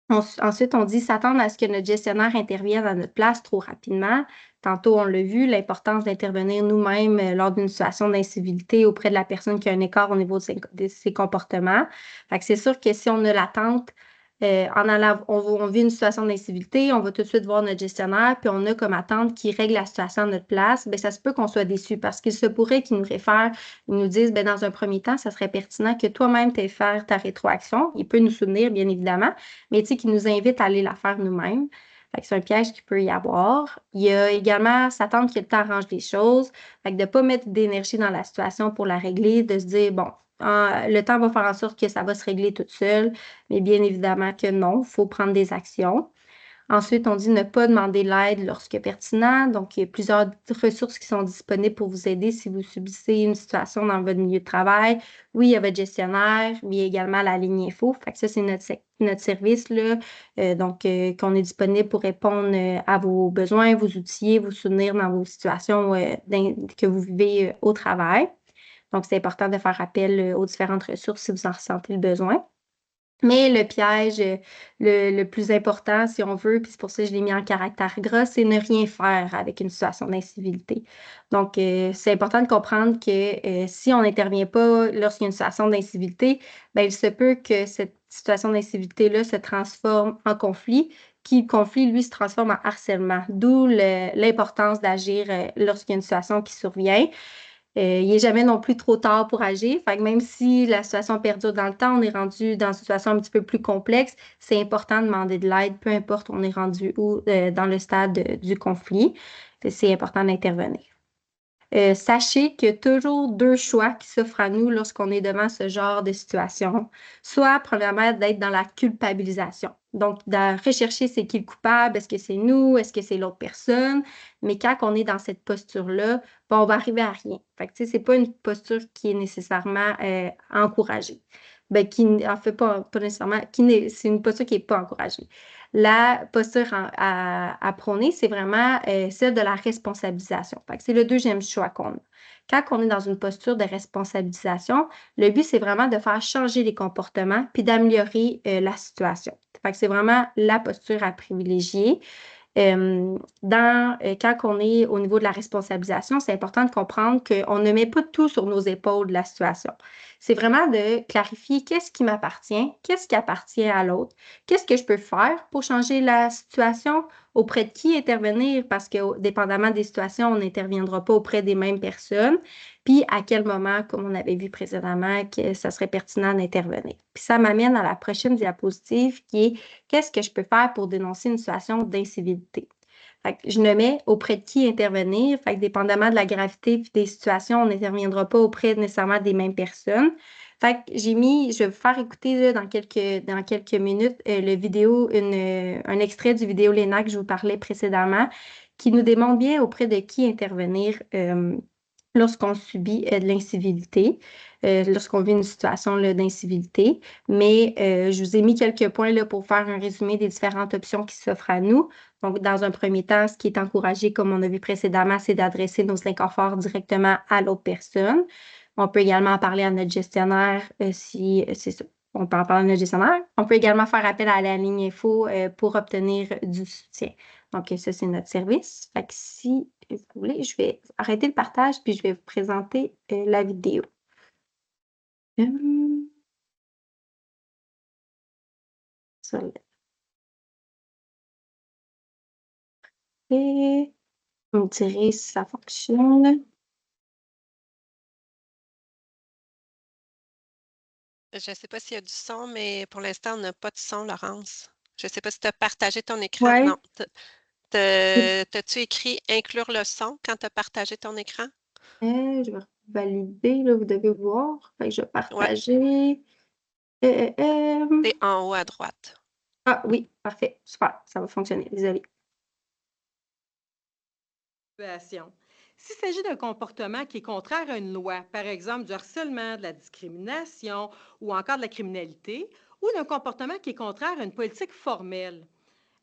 Ensuite, on dit s'attendre à ce que notre gestionnaire intervienne à notre place trop rapidement. Tantôt, on l'a vu, l'importance d'intervenir nous-mêmes lors d'une situation d'incivilité auprès de la personne qui a un écart au niveau de ses comportements. Fait que c'est sûr que si on a l'attente, on vit une situation d'incivilité, on va tout de suite voir notre gestionnaire, puis on a comme attente qu'il règle la situation à notre place, bien, ça se peut qu'on soit déçu parce qu'il se pourrait qu'il nous réfère, ils nous disent, bien, dans un premier temps, ça serait pertinent que toi-même tu aies faire ta rétroaction. Il peut nous soutenir, bien évidemment, mais tu sais, qui nous invite à aller la faire nous-mêmes. Fait que c'est un piège qu'il peut y avoir. Il y a également s'attendre que le temps arrange les choses. Fait que de ne pas mettre d'énergie dans la situation pour la régler, de se dire, bon, le temps va faire en sorte que ça va se régler toute seule. Mais bien évidemment que non, il faut prendre des actions. Ensuite, on dit ne pas demander l'aide lorsque pertinent. Donc, il y a plusieurs ressources qui sont disponibles pour vous aider si vous subissez une situation dans votre milieu de travail. Oui, il y a votre gestionnaire, mais il y a également la ligne info. Fait que ça, c'est notre service, là. Qu'on est disponible pour répondre à vos besoins, vous outiller, vous soutenir dans vos situations que vous vivez au travail. Donc, c'est important de faire appel aux différentes ressources si vous en ressentez le besoin. Mais le piège le plus important, si on veut, puis c'est pour ça que je l'ai mis en caractère gras, c'est ne rien faire avec une situation d'incivilité. Donc, c'est important de comprendre que si on n'intervient pas lorsqu'il y a une situation d'incivilité, bien, il se peut que cette situation d'incivilité-là se transforme en conflit, qui le conflit, lui, se transforme en harcèlement, d'où l'importance d'agir lorsqu'il y a une situation qui survient. Il n'est jamais non plus trop tard pour agir. Fait que même si la situation perdure dans le temps, on est rendu dans une situation un petit peu plus complexe, c'est important de demander de l'aide, peu importe on est rendu où dans le stade du conflit. C'est important d'intervenir. Sachez qu'il y a toujours deux choix qui s'offrent à nous lorsqu'on est devant ce genre de situation. Soit, premièrement, d'être dans la culpabilisation. Donc, de rechercher c'est qui le coupable, est-ce que c'est nous, est-ce que c'est l'autre personne. Mais quand on est dans cette posture-là, ben, on va arriver à rien. Fait que, tu sais, c'est pas une posture qui est nécessairement encouragée. Ben, en fait pas nécessairement, c'est une posture qui n'est pas encouragée. La posture à prôner, c'est vraiment celle de la responsabilisation. Fait que c'est le deuxième choix qu'on a. Quand on est dans une posture de responsabilisation, le but, c'est vraiment de faire changer les comportements puis d'améliorer la situation. Fait que c'est vraiment la posture à privilégier. Quand on est au niveau de la responsabilisation, c'est important de comprendre qu'on ne met pas tout sur nos épaules de la situation. C'est vraiment de clarifier qu'est-ce qui m'appartient, qu'est-ce qui appartient à l'autre, qu'est-ce que je peux faire pour changer la situation, auprès de qui intervenir, parce que dépendamment des situations, on n'interviendra pas auprès des mêmes personnes, puis à quel moment, comme on avait vu précédemment, que ça serait pertinent d'intervenir. Puis ça m'amène à la prochaine diapositive qui est qu'est-ce que je peux faire pour dénoncer une situation d'incivilité? Fait que je nommais auprès de qui intervenir. Fait que dépendamment de la gravité puis des situations, on n'interviendra pas auprès nécessairement des mêmes personnes. Fait que je vais vous faire écouter là, dans quelques minutes un extrait du vidéo Léna que je vous parlais précédemment, qui nous démontre bien auprès de qui intervenir lorsqu'on subit de l'incivilité, lorsqu'on vit une situation là, d'incivilité. Mais je vous ai mis quelques points là, pour faire un résumé des différentes options qui s'offrent à nous. Donc, dans un premier temps, ce qui est encouragé, comme on a vu précédemment, c'est d'adresser nos inconforts directement à l'autre personne. On peut également en parler à notre gestionnaire si c'est ça. On peut en parler à notre gestionnaire. On peut également faire appel à la ligne info pour obtenir du soutien. Donc, ça, c'est notre service. Fait que si vous voulez, je vais arrêter le partage puis je vais vous présenter la vidéo. Hum, ça, là. Et vous me direz si ça fonctionne. Je ne sais pas s'il y a du son, mais pour l'instant, on n'a pas de son, Laurence. Je ne sais pas si tu as partagé ton écran. Ouais. Non. T'as-tu écrit inclure le son quand tu as partagé ton écran? Je vais valider, là, vous devez voir. Fait que je vais Oui, partager. Euh, euh, euh. c'est en haut à droite. Ah oui, parfait. Super, ça va fonctionner. Désolée. Situation. S'il s'agit d'un comportement qui est contraire à une loi, par exemple du harcèlement, de la discrimination ou encore de la criminalité, ou d'un comportement qui est contraire à une politique formelle,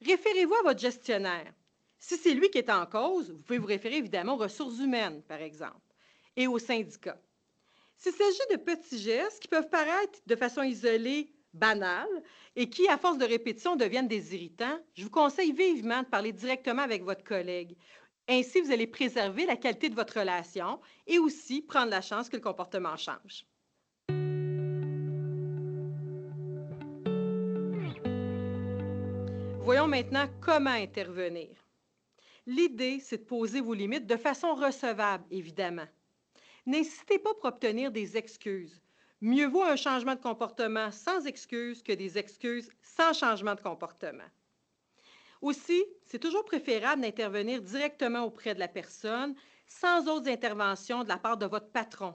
référez-vous à votre gestionnaire. Si c'est lui qui est en cause, vous pouvez vous référer évidemment aux ressources humaines, par exemple, et aux syndicats. S'il s'agit de petits gestes qui peuvent paraître de façon isolée banals et qui, à force de répétition, deviennent des irritants, je vous conseille vivement de parler directement avec votre collègue. Ainsi, vous allez préserver la qualité de votre relation et aussi prendre la chance que le comportement change. Voyons maintenant comment intervenir. L'idée, c'est de poser vos limites de façon recevable, évidemment. N'insistez pas pour obtenir des excuses. Mieux vaut un changement de comportement sans excuses que des excuses sans changement de comportement. Aussi, c'est toujours préférable d'intervenir directement auprès de la personne sans autres interventions de la part de votre patron.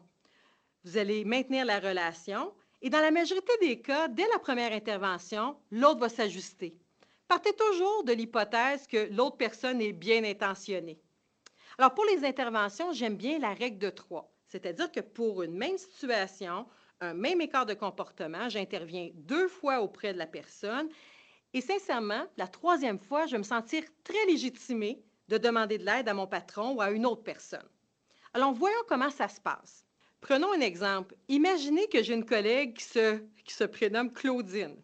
Vous allez maintenir la relation et dans la majorité des cas, dès la première intervention, l'autre va s'ajuster. Partez toujours de l'hypothèse que l'autre personne est bien intentionnée. Alors, pour les interventions, j'aime bien la règle de 3, c'est-à-dire que pour une même situation, un même écart de comportement, j'interviens 2 fois auprès de la personne et sincèrement, la 3e fois, je vais me sentir très légitimée de demander de l'aide à mon patron ou à une autre personne. Alors, voyons comment ça se passe. Prenons un exemple. Imaginez que j'ai une collègue qui se prénomme Claudine.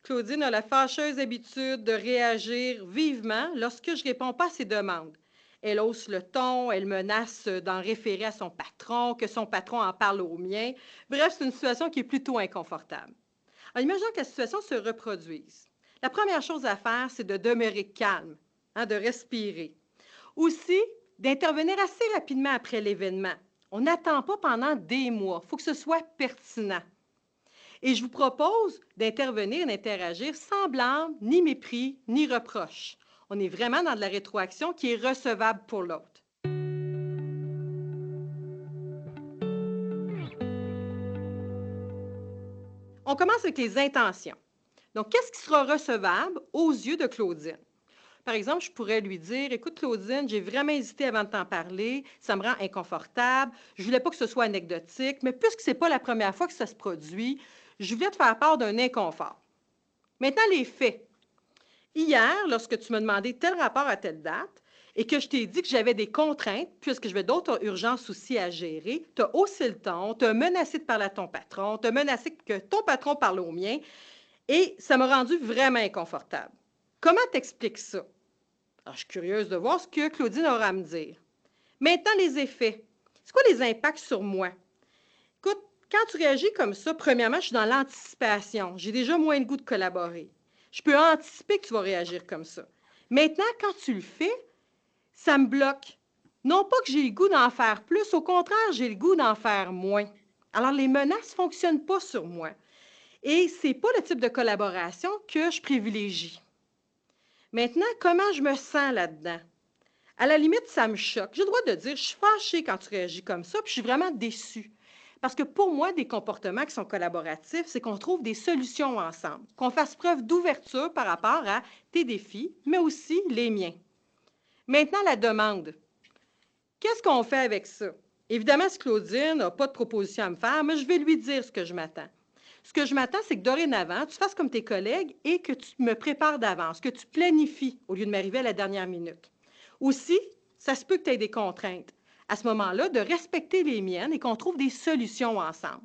Claudine a la fâcheuse habitude de réagir vivement lorsque je ne réponds pas à ses demandes. Elle hausse le ton, elle menace d'en référer à son patron, que son patron en parle au mien. Bref, c'est une situation qui est plutôt inconfortable. Alors, imaginons que la situation se reproduise. La première chose à faire, c'est de demeurer calme, de respirer. Aussi, d'intervenir assez rapidement après l'événement. On n'attend pas pendant des mois. Il faut que ce soit pertinent. Et je vous propose d'intervenir, d'interagir sans blâme, ni mépris, ni reproche. On est vraiment dans de la rétroaction qui est recevable pour l'autre. On commence avec les intentions. Donc, qu'est-ce qui sera recevable aux yeux de Claudine? Par exemple, je pourrais lui dire, écoute Claudine, j'ai vraiment hésité avant de t'en parler, ça me rend inconfortable, je voulais pas que ce soit anecdotique, mais puisque c'est pas la première fois que ça se produit, je voulais te faire part d'un inconfort. Maintenant, les faits. Hier, lorsque tu m'as demandé tel rapport à telle date et que je t'ai dit que j'avais des contraintes, puisque j'avais d'autres urgences aussi à gérer, tu as haussé le ton, tu as menacé de parler à ton patron, tu as menacé que ton patron parle au mien, et ça m'a rendu vraiment inconfortable. Comment t'expliques ça? Alors, je suis curieuse de voir ce que Claudine aura à me dire. Maintenant, les effets. C'est quoi les impacts sur moi? Écoute, quand tu réagis comme ça, premièrement, je suis dans l'anticipation. J'ai déjà moins le goût de collaborer. Je peux anticiper que tu vas réagir comme ça. Maintenant, quand tu le fais, ça me bloque. Non pas que j'ai le goût d'en faire plus, au contraire, j'ai le goût d'en faire moins. Alors, les menaces ne fonctionnent pas sur moi. Et ce n'est pas le type de collaboration que je privilégie. Maintenant, comment je me sens là-dedans? À la limite, ça me choque. J'ai le droit de dire, je suis fâchée quand tu réagis comme ça, puis je suis vraiment déçue. Parce que pour moi, des comportements qui sont collaboratifs, c'est qu'on trouve des solutions ensemble, qu'on fasse preuve d'ouverture par rapport à tes défis, mais aussi les miens. Maintenant, la demande. Qu'est-ce qu'on fait avec ça? Évidemment, si Claudine n'a pas de proposition à me faire, mais je vais lui dire ce que je m'attends. Ce que je m'attends, c'est que dorénavant, tu fasses comme tes collègues et que tu me prépares d'avance, que tu planifies au lieu de m'arriver à la dernière minute. Aussi, ça se peut que tu aies des contraintes. À ce moment-là, de respecter les miennes et qu'on trouve des solutions ensemble.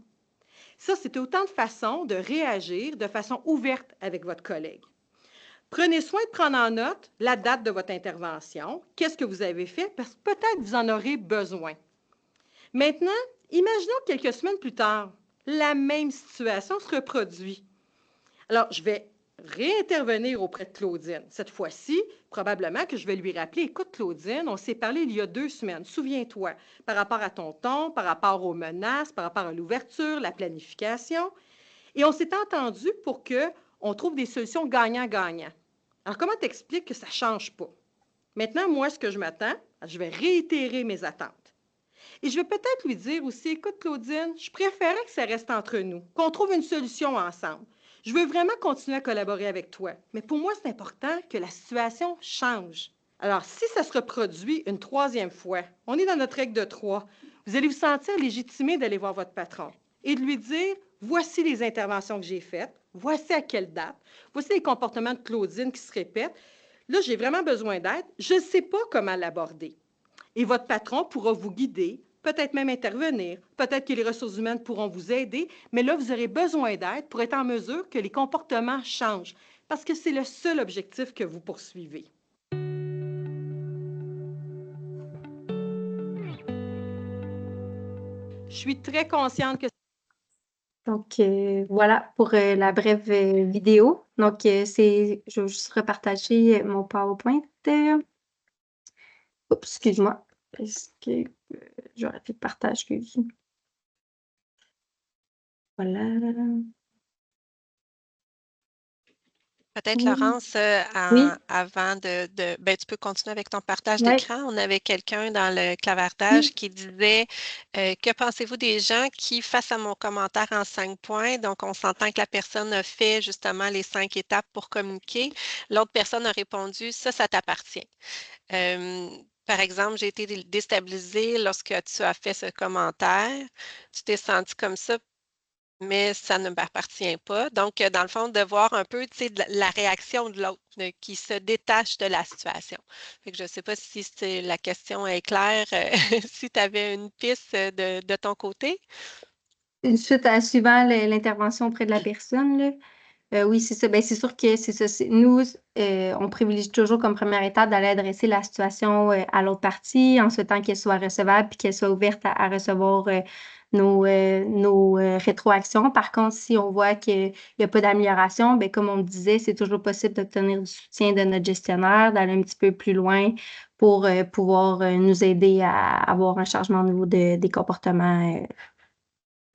Ça, c'est autant de façons de réagir de façon ouverte avec votre collègue. Prenez soin de prendre en note la date de votre intervention, qu'est-ce que vous avez fait, parce que peut-être vous en aurez besoin. Maintenant, imaginons quelques semaines plus tard, la même situation se reproduit. Alors, je vais réintervenir auprès de Claudine. Cette fois-ci, probablement que je vais lui rappeler, écoute Claudine, on s'est parlé il y a 2 semaines, souviens-toi, par rapport à ton ton, par rapport aux menaces, par rapport à l'ouverture, la planification. Et on s'est entendu pour qu'on trouve des solutions gagnant-gagnant. Alors, comment t'expliques que ça ne change pas? Maintenant, moi, ce que je m'attends, je vais réitérer mes attentes. Et je vais peut-être lui dire aussi, écoute Claudine, je préférais que ça reste entre nous, qu'on trouve une solution ensemble. Je veux vraiment continuer à collaborer avec toi, mais pour moi, c'est important que la situation change. Alors, si ça se reproduit une 3e fois, on est dans notre règle de 3, vous allez vous sentir légitimé d'aller voir votre patron et de lui dire, voici les interventions que j'ai faites, voici à quelle date, voici les comportements de Claudine qui se répètent. Là, j'ai vraiment besoin d'aide, je ne sais pas comment l'aborder. Et votre patron pourra vous guider, peut-être même intervenir, peut-être que les ressources humaines pourront vous aider, mais là, vous aurez besoin d'aide pour être en mesure que les comportements changent, parce que c'est le seul objectif que vous poursuivez. Je suis très consciente que... Donc, voilà pour la brève vidéo. Donc, je vais juste repartager mon PowerPoint. Oups, excuse-moi. Est-ce que j'aurais fait le partage, excuse. Voilà. Peut-être, Oui. Laurence, Oui. avant ben, tu peux continuer avec ton partage Ouais. d'écran. On avait quelqu'un dans le clavardage Oui. qui disait que pensez-vous des gens qui, face à mon commentaire en 5 points, donc on s'entend que la personne a fait justement les 5 étapes pour communiquer. L'autre personne a répondu, ça t'appartient. Par exemple, j'ai été déstabilisée lorsque tu as fait ce commentaire. Tu t'es senti comme ça, mais ça ne m'appartient pas. Donc, dans le fond, de voir un peu, tu sais, la réaction de l'autre qui se détache de la situation. Fait que je ne sais pas si la question est claire, si tu avais une piste de ton côté. Suivant l'intervention auprès de la personne, là. Oui, c'est ça. Ben, c'est sûr que c'est ça. Nous, on privilégie toujours comme première étape d'aller adresser la situation à l'autre partie en souhaitant qu'elle soit recevable puis qu'elle soit ouverte à recevoir nos rétroactions. Par contre, si on voit qu'il n'y a pas d'amélioration, ben, comme on le disait, c'est toujours possible d'obtenir du soutien de notre gestionnaire, d'aller un petit peu plus loin pour pouvoir nous aider à avoir un changement au niveau des comportements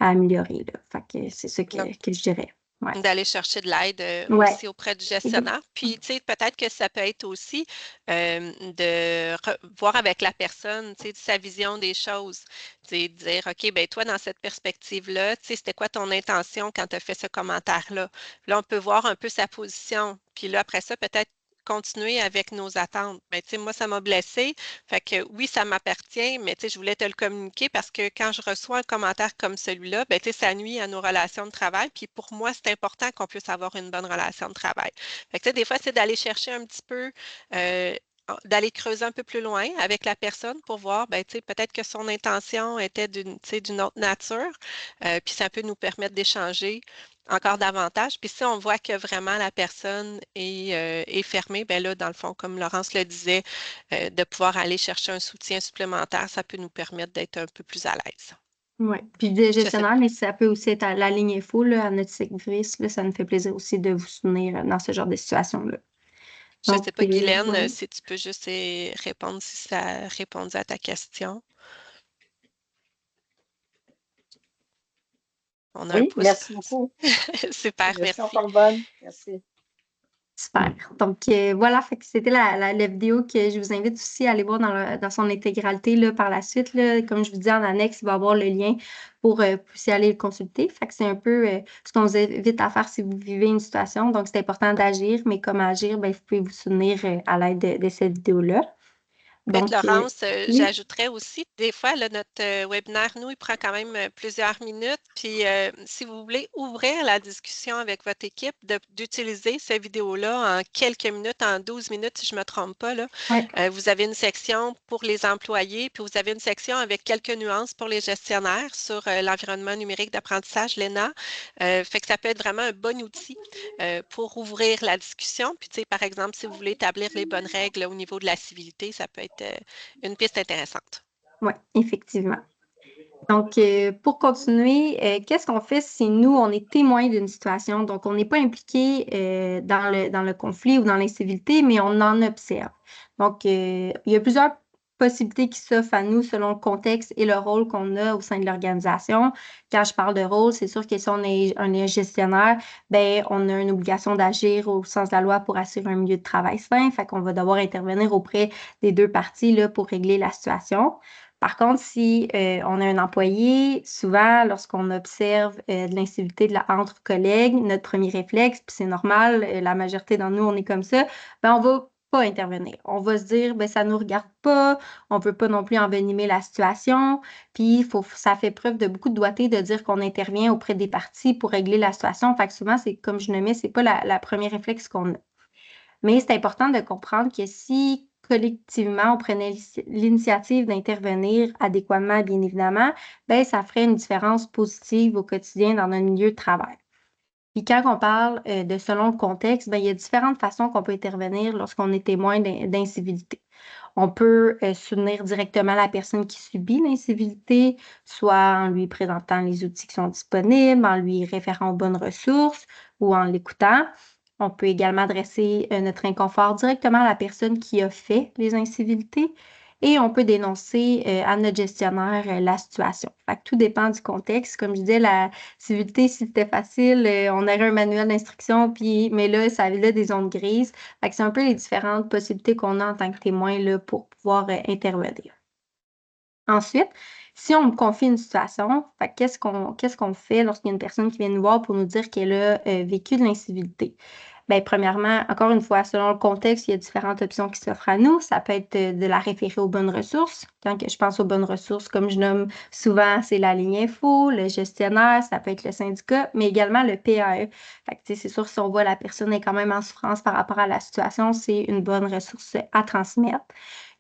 à améliorer, là. Fait que c'est ça Donc, que je dirais. Ouais. d'aller chercher de l'aide Ouais. aussi auprès du gestionnaire. Puis, tu sais, peut-être que ça peut être aussi de voir avec la personne, tu sais, sa vision des choses. Tu sais, dire, OK, ben toi, dans cette perspective-là, tu sais, c'était quoi ton intention quand tu as fait ce commentaire-là? Là, on peut voir un peu sa position. Puis là, après ça, peut-être continuer avec nos attentes. Ben, tu sais, moi, ça m'a blessée. Fait que oui, ça m'appartient, mais tu sais, je voulais te le communiquer parce que quand je reçois un commentaire comme celui-là, ben, tu sais, ça nuit à nos relations de travail. Puis pour moi, c'est important qu'on puisse avoir une bonne relation de travail. Fait que, tu sais, des fois, c'est d'aller chercher un petit peu, d'aller creuser un peu plus loin avec la personne pour voir, ben, tu sais, peut-être que son intention était d'une autre nature. Puis ça peut nous permettre d'échanger encore davantage. Puis si on voit que vraiment la personne est fermée, bien là, dans le fond, comme Laurence le disait, de pouvoir aller chercher un soutien supplémentaire, ça peut nous permettre d'être un peu plus à l'aise. Oui. Puis des Je sais gestionnaires, mais ça peut aussi être à la ligne info, là, à notre service. Là, ça nous fait plaisir aussi de vous soutenir dans ce genre de situation-là. Je Donc, sais pas, Guylaine, ouais. si tu peux juste répondre si ça répondait à ta question. On a un Oui, pouce. merci beaucoup. Super, Je suis merci. encore bonne. Merci. Super. Donc, voilà, fait que c'était la vidéo que je vous invite aussi à aller voir dans son intégralité là, par la suite. Là. Comme je vous dis en annexe, il va y avoir le lien pour aussi aller le consulter. Fait que c'est un peu ce qu'on vous invite à faire si vous vivez une situation. Donc, c'est important d'agir, mais comme agir, ben, vous pouvez vous souvenir à l'aide de cette vidéo-là. Peut-être, Donc, Laurence, oui. j'ajouterais aussi, des fois, là, notre webinaire, nous, il prend quand même plusieurs minutes. Puis, si vous voulez ouvrir la discussion avec votre équipe, d'utiliser ces vidéos-là en quelques minutes, en 12 minutes, si je ne me trompe pas, là. Ouais. Vous avez une section pour les employés, puis vous avez une section avec quelques nuances pour les gestionnaires sur l'environnement numérique d'apprentissage, l'ENA. Fait que ça peut être vraiment un bon outil pour ouvrir la discussion. Puis, tu sais, par exemple, si vous voulez établir les bonnes règles au niveau de la civilité, ça peut être une piste intéressante. Oui, effectivement. Donc, pour continuer, qu'est-ce qu'on fait si nous, on est témoin d'une situation? Donc, on n'est pas impliqué dans le conflit ou dans l'incivilité, mais on en observe. Donc, il y a plusieurs possibilités qui s'offrent à nous selon le contexte et le rôle qu'on a au sein de l'organisation. Quand je parle de rôle, c'est sûr que si on est un gestionnaire, ben, on a une obligation d'agir au sens de la loi pour assurer un milieu de travail sain. Fait qu'on va devoir intervenir auprès des deux parties là, pour régler la situation. Par contre, si on a un employé, souvent, lorsqu'on observe de l'incivilité entre collègues, notre premier réflexe, puis c'est normal, la majorité d'entre nous, on est comme ça, ben, on va pas intervenir. On va se dire, ben, ça nous regarde pas, on peut pas non plus envenimer la situation, puis ça fait preuve de beaucoup de doigté de dire qu'on intervient auprès des parties pour régler la situation. Fait que souvent, c'est comme je nommais, c'est pas la première réflexe qu'on a. Mais c'est important de comprendre que si collectivement, on prenait l'initiative d'intervenir adéquatement, bien évidemment, ben, ça ferait une différence positive au quotidien dans notre milieu de travail. Puis quand on parle de selon le contexte, ben, il y a différentes façons qu'on peut intervenir lorsqu'on est témoin d'incivilité. On peut soutenir directement la personne qui subit l'incivilité, soit en lui présentant les outils qui sont disponibles, en lui référant aux bonnes ressources ou en l'écoutant. On peut également adresser notre inconfort directement à la personne qui a fait les incivilités et on peut dénoncer à notre gestionnaire la situation. Fait que tout dépend du contexte. Comme je disais, la civilité, si c'était facile, on aurait un manuel d'instruction, mais là, ça avait là des zones grises. Fait que c'est un peu les différentes possibilités qu'on a en tant que témoin là, pour pouvoir intervenir. Ensuite, si on me confie une situation, fait qu'est-ce qu'on fait lorsqu'il y a une personne qui vient nous voir pour nous dire qu'elle a vécu de l'incivilité? Bien, premièrement, encore une fois, selon le contexte, il y a différentes options qui s'offrent à nous. Ça peut être de la référer aux bonnes ressources. Quand je pense aux bonnes ressources, comme je nomme souvent, c'est la ligne info, le gestionnaire, ça peut être le syndicat, mais également le PAE. Fait que, c'est sûr, si on voit la personne est quand même en souffrance par rapport à la situation, c'est une bonne ressource à transmettre.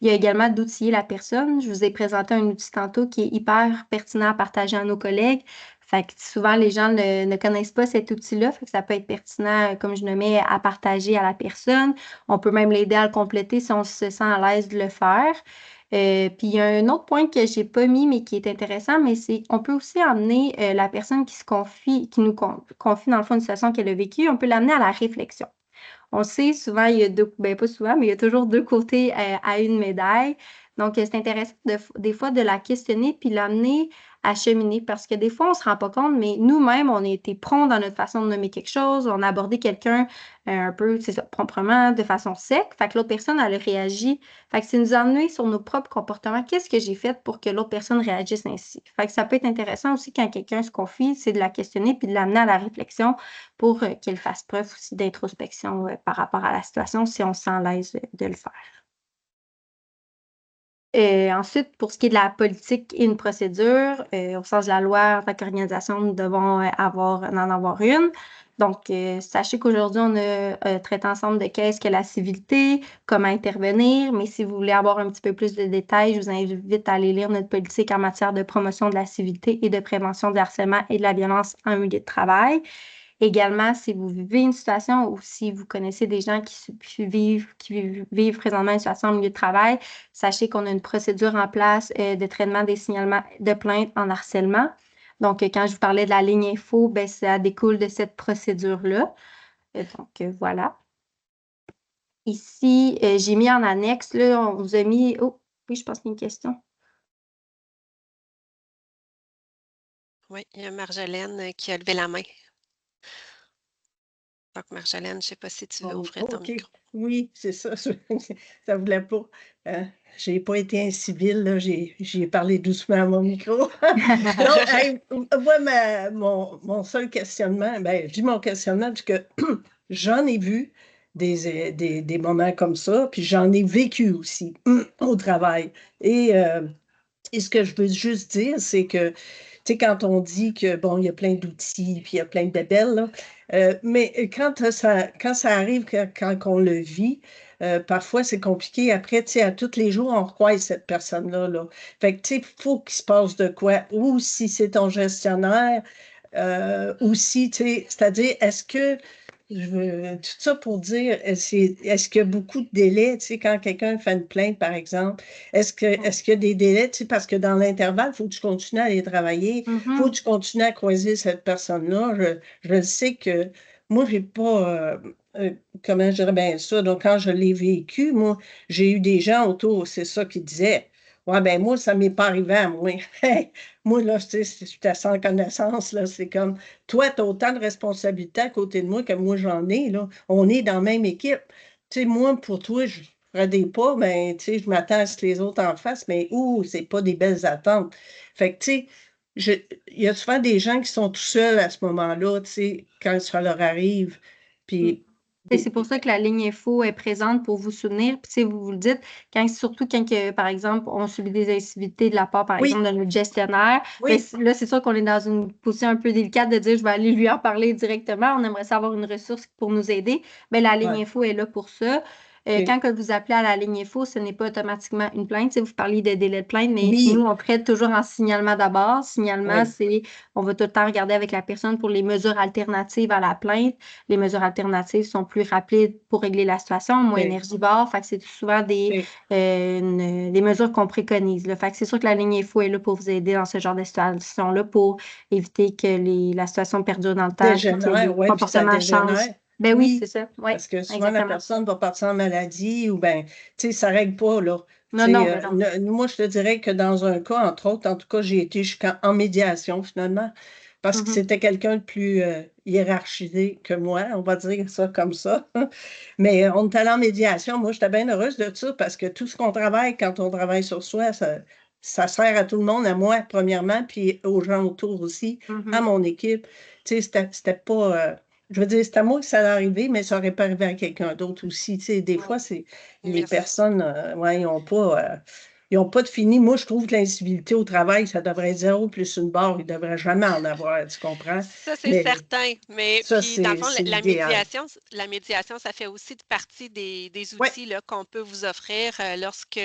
Il y a également d'outiller la personne. Je vous ai présenté un outil tantôt qui est hyper pertinent à partager à nos collègues. Fait que souvent, les gens ne connaissent pas cet outil-là. Fait que ça peut être pertinent, comme je le mets, à partager à la personne. On peut même l'aider à le compléter si on se sent à l'aise de le faire. Puis il y a un autre point que j'ai pas mis, mais qui est intéressant, mais c'est on peut aussi emmener la personne qui nous confie dans le fond une situation qu'elle a vécue, on peut l'amener à la réflexion. On sait souvent, il y a ben pas souvent, mais il y a toujours deux côtés à une médaille. Donc, c'est intéressant des fois de la questionner puis l'amener à cheminer parce que des fois, on ne se rend pas compte, mais nous-mêmes, on a été prompts dans notre façon de nommer quelque chose, on a abordé quelqu'un un peu, c'est ça, proprement, de façon sec. Fait que l'autre personne, elle a réagi. Fait que c'est nous emmener sur nos propres comportements. Qu'est-ce que j'ai fait pour que l'autre personne réagisse ainsi? Fait que ça peut être intéressant aussi quand quelqu'un se confie, c'est de la questionner puis de l'amener à la réflexion pour qu'elle fasse preuve aussi d'introspection par rapport à la situation si on se sent à l'aise de le faire. Ensuite, pour ce qui est de la politique et une procédure, au sens de la loi, en tant qu'organisation, nous devons en avoir une. Donc, sachez qu'aujourd'hui, on a traité ensemble de qu'est-ce que la civilité, comment intervenir, mais si vous voulez avoir un petit peu plus de détails, je vous invite à aller lire notre politique en matière de promotion de la civilité et de prévention du harcèlement et de la violence en milieu de travail. Également, si vous vivez une situation ou si vous connaissez des gens qui vivent présentement une situation en milieu de travail, sachez qu'on a une procédure en place de traitement des signalements de plainte en harcèlement. Donc, quand je vous parlais de la ligne info, ben, ça découle de cette procédure-là. Donc, voilà. Ici, j'ai mis en annexe, là, on vous a mis... Oh, oui, je pense qu'il y a une question. Oui, il y a Marjolaine qui a levé la main. Donc, Marjolaine, je ne sais pas si tu veux Mon ouvrir micro, ton OK. micro. Oui, c'est ça. Ça voulait pas. J'ai pas été incivile, là. J'ai parlé doucement à mon micro. Non, hey, moi, mon seul questionnement, ben, je dis mon questionnement parce que j'en ai vu des moments comme ça, puis j'en ai vécu aussi au travail. Et ce que je veux juste dire, c'est que, tu sais, quand on dit que, bon, il y a plein d'outils, puis il y a plein de bébelles, là, mais quand ça arrive, quand on le vit, parfois c'est compliqué. Après, tu sais, à tous les jours, on recroise cette personne-là, là. Fait que, tu sais, il faut qu'il se passe de quoi. Ou si c'est ton gestionnaire, ou si, tu sais, c'est-à-dire, tout ça pour dire, est-ce qu'il y a beaucoup de délais, tu sais, quand quelqu'un fait une plainte, par exemple, est-ce qu'il y a des délais, tu sais, parce que dans l'intervalle, il faut que tu continues à aller travailler, il faut que tu continues à croiser cette personne-là. Je sais que moi, j'ai pas, comment je dirais bien ça, donc quand je l'ai vécu, moi, j'ai eu des gens autour, c'est ça qu'ils disaient. Ouais, ben moi, ça m'est pas arrivé à moi. Moi, là, tu sais, j'étais sans connaissance, là, c'est comme toi, tu as autant de responsabilités à côté de moi que moi, j'en ai, là. On est dans la même équipe. Tu sais, moi, pour toi, je ferais des pas, mais tu sais, je m'attends à ce que les autres en fassent, mais c'est pas des belles attentes. Fait que, tu sais, il y a souvent des gens qui sont tout seuls à ce moment-là, tu sais, quand ça leur arrive. Puis, Et c'est pour ça que la ligne info est présente pour vous soutenir. Puis, vous le dites, surtout quand, par exemple, on subit des incivilités de la part, par oui, exemple, de notre gestionnaire, ben, oui, là, c'est sûr qu'on est dans une position un peu délicate de dire, je vais aller lui en parler directement. On aimerait savoir une ressource pour nous aider. Ben, la ligne ouais, info est là pour ça. OK. Quand que vous appelez à la ligne info, ce n'est pas automatiquement une plainte. Vous parliez de délai de plainte, mais nous, Oui, on traite toujours en signalement d'abord. Signalement, oui, on va tout le temps regarder avec la personne pour les mesures alternatives à la plainte. Les mesures alternatives sont plus rapides pour régler la situation, moins OK, énergivores. Fait que c'est souvent des mesures qu'on préconise, là. Fait que c'est sûr que la ligne info est là pour vous aider dans ce genre de situation-là pour éviter que la situation perdure dans le temps puis que dégénère, les oui, puis ça comportements changent. dégénère. Ben oui, c'est Oui, ça. Oui, parce que souvent la exactement. personne va partir en maladie ou bien, tu sais, ça ne règle pas, là. Non, Tu non, sais, ben non. moi, je te dirais que dans un cas, entre autres, en tout cas, j'ai été jusqu'en médiation finalement, parce que Mhm. c'était quelqu'un de plus hiérarchisé que moi, on va dire ça comme ça. Mais on est allé en médiation. Moi, j'étais bien heureuse de ça parce que tout ce qu'on travaille quand on travaille sur soi, ça sert à tout le monde, à moi, premièrement, puis aux gens autour aussi, à Mhm. mon équipe. Tu sais, c'était pas. Je veux dire, c'est à moi que ça allait arriver, mais ça aurait pas arrivé à quelqu'un d'autre aussi. Tu sais, des Ouais. fois, c'est les Merci. personnes, ouais, ils n'ont pas de fini. Moi, je trouve que l'incivilité au travail, ça devrait être 0 plus une barre. Ils ne devraient jamais en avoir, tu comprends? Ça, c'est Mais certain. Mais ça, puis, dans le fond, c'est l'idéal. la médiation, ça fait aussi partie des Oui, outils là, qu'on peut vous offrir lorsque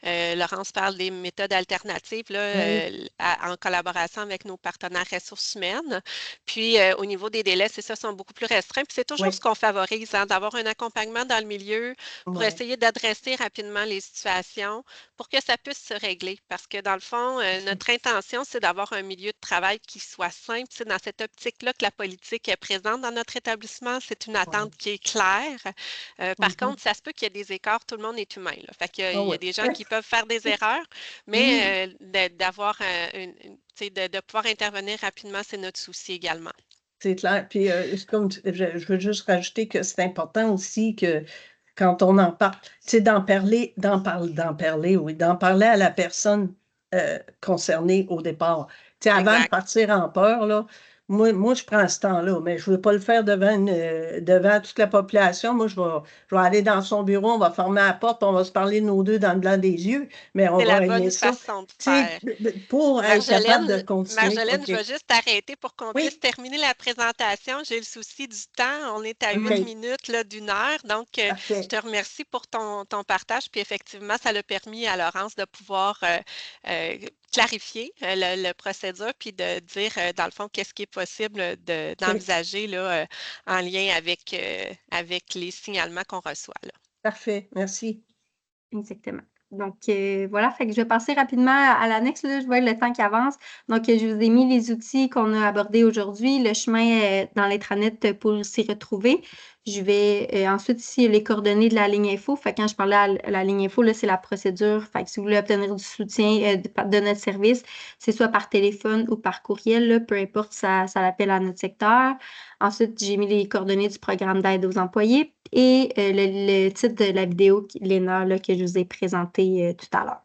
Laurence parle des méthodes alternatives là, oui, en collaboration avec nos partenaires ressources humaines. Puis, au niveau des délais, c'est ça, sont beaucoup plus restreints. Puis, c'est toujours ce oui, qu'on favorise, hein, d'avoir un accompagnement dans le milieu pour oui. essayer d'adresser rapidement les situations pour que ça puisse se régler. Parce que dans le fond, notre intention, c'est d'avoir un milieu de travail qui soit simple. C'est dans cette optique-là que la politique est présente dans notre établissement. C'est une Oui. attente qui est claire. Par Mhm. contre, ça se peut qu'il y ait des écarts. Tout le monde est humain, là. Fait qu'il Ah y oui. a des gens qui peuvent faire des erreurs, Oui, mais d'avoir tu sais, de pouvoir intervenir rapidement, c'est notre souci également. c'est clair. Puis, c'est comme je veux juste rajouter que c'est important aussi que quand on en parle, tu sais, oui, d'en parler à la personne concernée au départ. Tu sais, avant de Exact. partir en peur, là, moi, je prends ce temps-là, mais je ne veux pas le faire devant toute la population. Moi, je vais aller dans son bureau, on va fermer la porte, on va se parler nos deux dans le blanc des yeux, mais on C'est la va aimer bonne ça. façon de Tu sais, faire. pour être capable de continuer. Marjolaine, OK. je vais juste t'arrêter pour qu'on puisse Oui, terminer la présentation. J'ai le souci du temps. On est à 8 minutes là, d'une heure. Donc, je parfait. te remercie pour ton partage. Puis effectivement, ça l'a permis à Laurence de pouvoir euh, clarifier le procédure puis de dire, dans le fond, qu'est-ce qui est possible OK. d'envisager là, en lien avec les signalements qu'on reçoit, là. Parfait. Merci. Exactement. Donc, voilà, fait que je vais passer rapidement à l'annexe, là, je vois le temps qui avance. Donc, je vous ai mis les outils qu'on a abordés aujourd'hui, le chemin dans l'intranet pour s'y retrouver. Je vais ensuite ici les coordonnées de la ligne info. Fait que quand je parlais à la ligne info, là, c'est la procédure. Fait que si vous voulez obtenir du soutien de notre service, c'est soit par téléphone ou par courriel, là, peu importe, ça l'appelle à notre secteur. Ensuite, j'ai mis les coordonnées du programme d'aide aux employés et le titre de la vidéo, Léna, là, que je vous ai présenté tout à l'heure.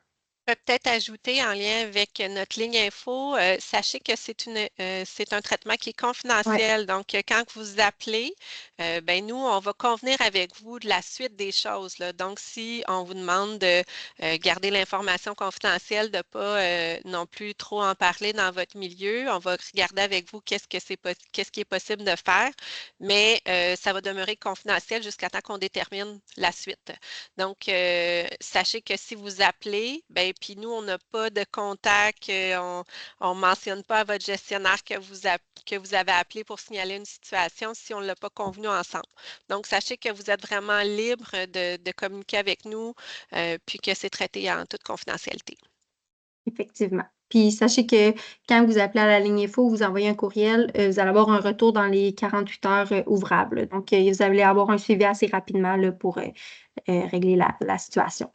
Je peux peut-être ajouter en lien avec notre ligne info, sachez que c'est un traitement qui est confidentiel. Donc, quand vous appelez, ben nous, on va convenir avec vous de la suite des choses, là. Donc, si on vous demande de garder l'information confidentielle, de ne pas non plus trop en parler dans votre milieu, on va regarder avec vous qu'est-ce qui est possible de faire, mais ça va demeurer confidentiel jusqu'à temps qu'on détermine la suite. Donc, sachez que si vous appelez, ben, puis nous, on n'a pas de contact, on ne mentionne pas à votre gestionnaire que vous avez appelé pour signaler une situation si on ne l'a pas convenu ensemble. Donc, sachez que vous êtes vraiment libre de communiquer avec nous, puis que c'est traité en toute confidentialité. Effectivement. Puis sachez que quand vous appelez à la ligne info, vous envoyez un courriel, vous allez avoir un retour dans les 48 heures ouvrables. Donc, vous allez avoir un suivi assez rapidement là, pour régler la situation.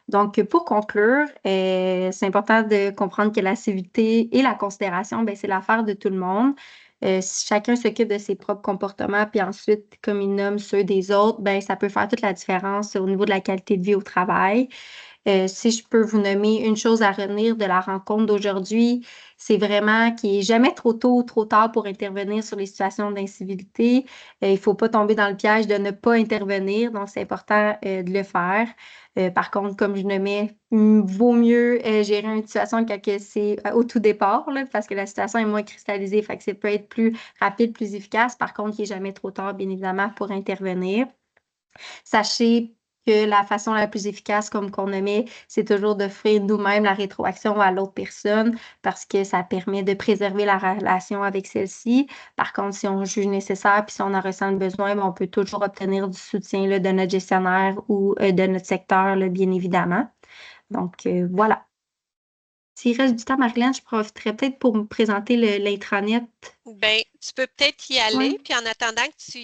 Donc, pour conclure, c'est important de comprendre que la civilité et la considération, ben, c'est l'affaire de tout le monde. Si chacun s'occupe de ses propres comportements, puis ensuite, comme il nomme ceux des autres, ben, ça peut faire toute la différence au niveau de la qualité de vie au travail. Si je peux vous nommer une chose à retenir de la rencontre d'aujourd'hui, c'est vraiment qu'il n'est jamais trop tôt ou trop tard pour intervenir sur les situations d'incivilité. Il ne faut pas tomber dans le piège de ne pas intervenir, donc c'est important de le faire. Par contre, comme je nommais, vaut mieux gérer une situation quand c'est au tout départ, là, parce que la situation est moins cristallisée, fait que ça peut être plus rapide, plus efficace. Par contre, il n'est jamais trop tard, bien évidemment, pour intervenir. Sachez que la façon la plus efficace, comme qu'on nommait, c'est toujours d'offrir nous-mêmes la rétroaction à l'autre personne parce que ça permet de préserver la relation avec celle-ci. Par contre, si on juge nécessaire puis si on en ressent le besoin, on peut toujours obtenir du soutien là, de notre gestionnaire ou de notre secteur, là, bien évidemment. Donc, voilà. S'il reste du temps, Marilyn, je profiterais peut-être pour me présenter l'intranet. Ben, tu peux peut-être y aller, Oui. puis en attendant que tu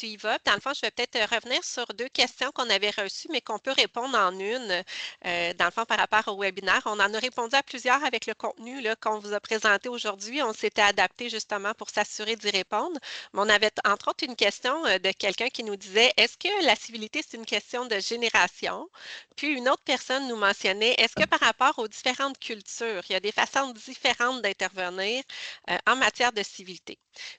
y vas, dans le fond, je vais peut-être revenir sur deux questions qu'on avait reçues, mais qu'on peut répondre en une, dans le fond, par rapport au webinaire. On en a répondu à plusieurs avec le contenu là, qu'on vous a présenté aujourd'hui. On s'était adapté justement pour s'assurer d'y répondre. Mais on avait entre autres une question de quelqu'un qui nous disait, est-ce que la civilité, c'est une question de génération? Puis une autre personne nous mentionnait, est-ce que par rapport aux différentes cultures, il y a des façons différentes d'intervenir en matière de civilité?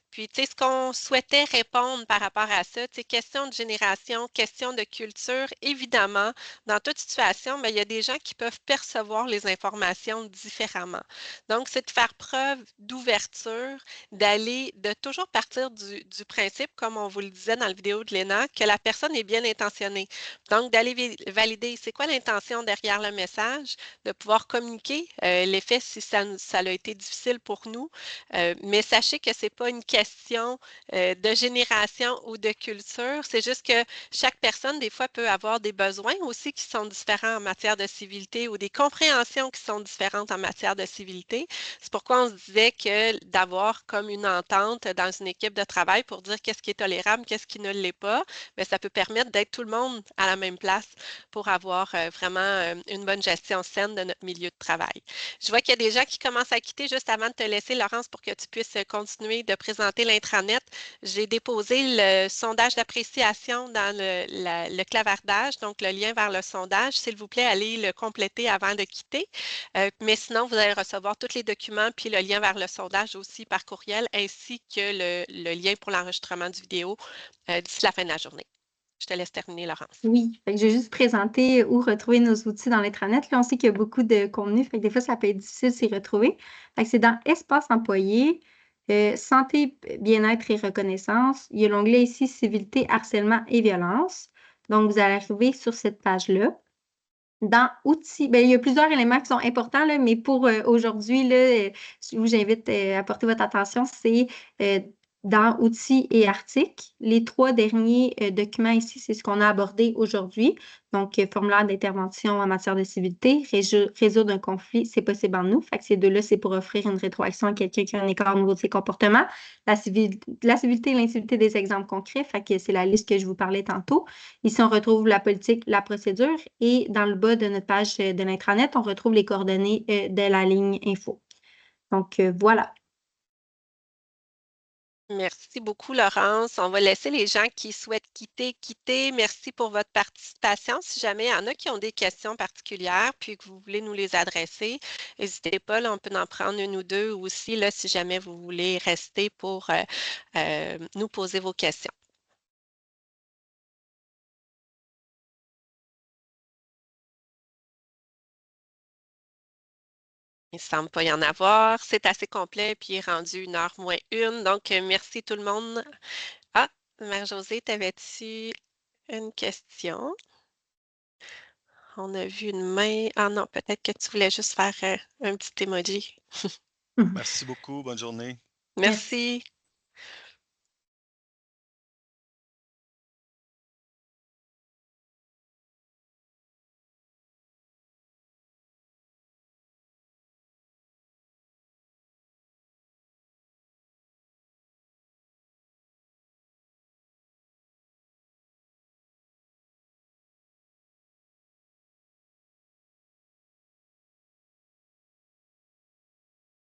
Puis, tu sais, ce qu'on souhaitait répondre par rapport à ça, tu sais, question de génération, question de culture, évidemment, dans toute situation, mais il y a des gens qui peuvent percevoir les informations différemment. Donc, c'est de faire preuve d'ouverture, de toujours partir du principe, comme on vous le disait dans la vidéo de Léna, que la personne est bien intentionnée. Donc, d'aller valider c'est quoi l'intention derrière le message, de pouvoir communiquer l'effet si ça a été difficile pour nous. Mais sachez que ce n'est pas une question de génération ou de culture. C'est juste que chaque personne, des fois, peut avoir des besoins aussi qui sont différents en matière de civilité ou des compréhensions qui sont différentes en matière de civilité. C'est pourquoi on se disait que d'avoir comme une entente dans une équipe de travail pour dire qu'est-ce qui est tolérable, qu'est-ce qui ne l'est pas, bien, ça peut permettre d'être tout le monde à la même place pour avoir vraiment une bonne gestion saine de notre milieu de travail. Je vois qu'il y a des gens qui commencent à quitter juste avant de te laisser, Laurence, pour que tu puisses continuer de présenter l'intranet. J'ai déposé le sondage d'appréciation dans le clavardage, donc le lien vers le sondage. S'il vous plaît, allez le compléter avant de quitter. Mais sinon, vous allez recevoir tous les documents puis le lien vers le sondage aussi par courriel, ainsi que le lien pour l'enregistrement du vidéo d'ici la fin de la journée. Je te laisse terminer, Laurence. Oui, fait que je vais juste présenter où retrouver nos outils dans l'intranet. Là, on sait qu'il y a beaucoup de contenu, fait que des fois, ça peut être difficile de s'y retrouver. Fait que c'est dans Espace employé, santé, bien-être et reconnaissance. Il y a l'onglet ici Civilité, harcèlement et violence. Donc, vous allez arriver sur cette page-là. Dans outils, bien, il y a plusieurs éléments qui sont importants, là, mais pour aujourd'hui, là, je vous invite à porter votre attention, c'est dans outils et articles. Les 3 derniers documents ici, c'est ce qu'on a abordé aujourd'hui. Donc, formulaire d'intervention en matière de civilité, résoudre un conflit, c'est possible en nous. Fait que ces deux-là, c'est pour offrir une rétroaction à quelqu'un qui a un écart au niveau de ses comportements. La civilité et l'incivilité des exemples concrets, fait que c'est la liste que je vous parlais tantôt. Ici, on retrouve la politique, la procédure et dans le bas de notre page de l'intranet, on retrouve les coordonnées de la ligne info. Donc, voilà. Merci beaucoup, Laurence. On va laisser les gens qui souhaitent quitter. Merci pour votre participation. Si jamais il y en a qui ont des questions particulières puis que vous voulez nous les adresser, n'hésitez pas, là, on peut en prendre une ou deux aussi, là, si jamais vous voulez rester pour nous poser vos questions. Il ne semble pas y en avoir. C'est assez complet, puis il est rendu 1h moins 1. Donc, merci tout le monde. Ah, Mère-Josée, t'avais-tu une question? On a vu une main. Ah non, peut-être que tu voulais juste faire un petit emoji. Merci beaucoup. Bonne journée. Merci.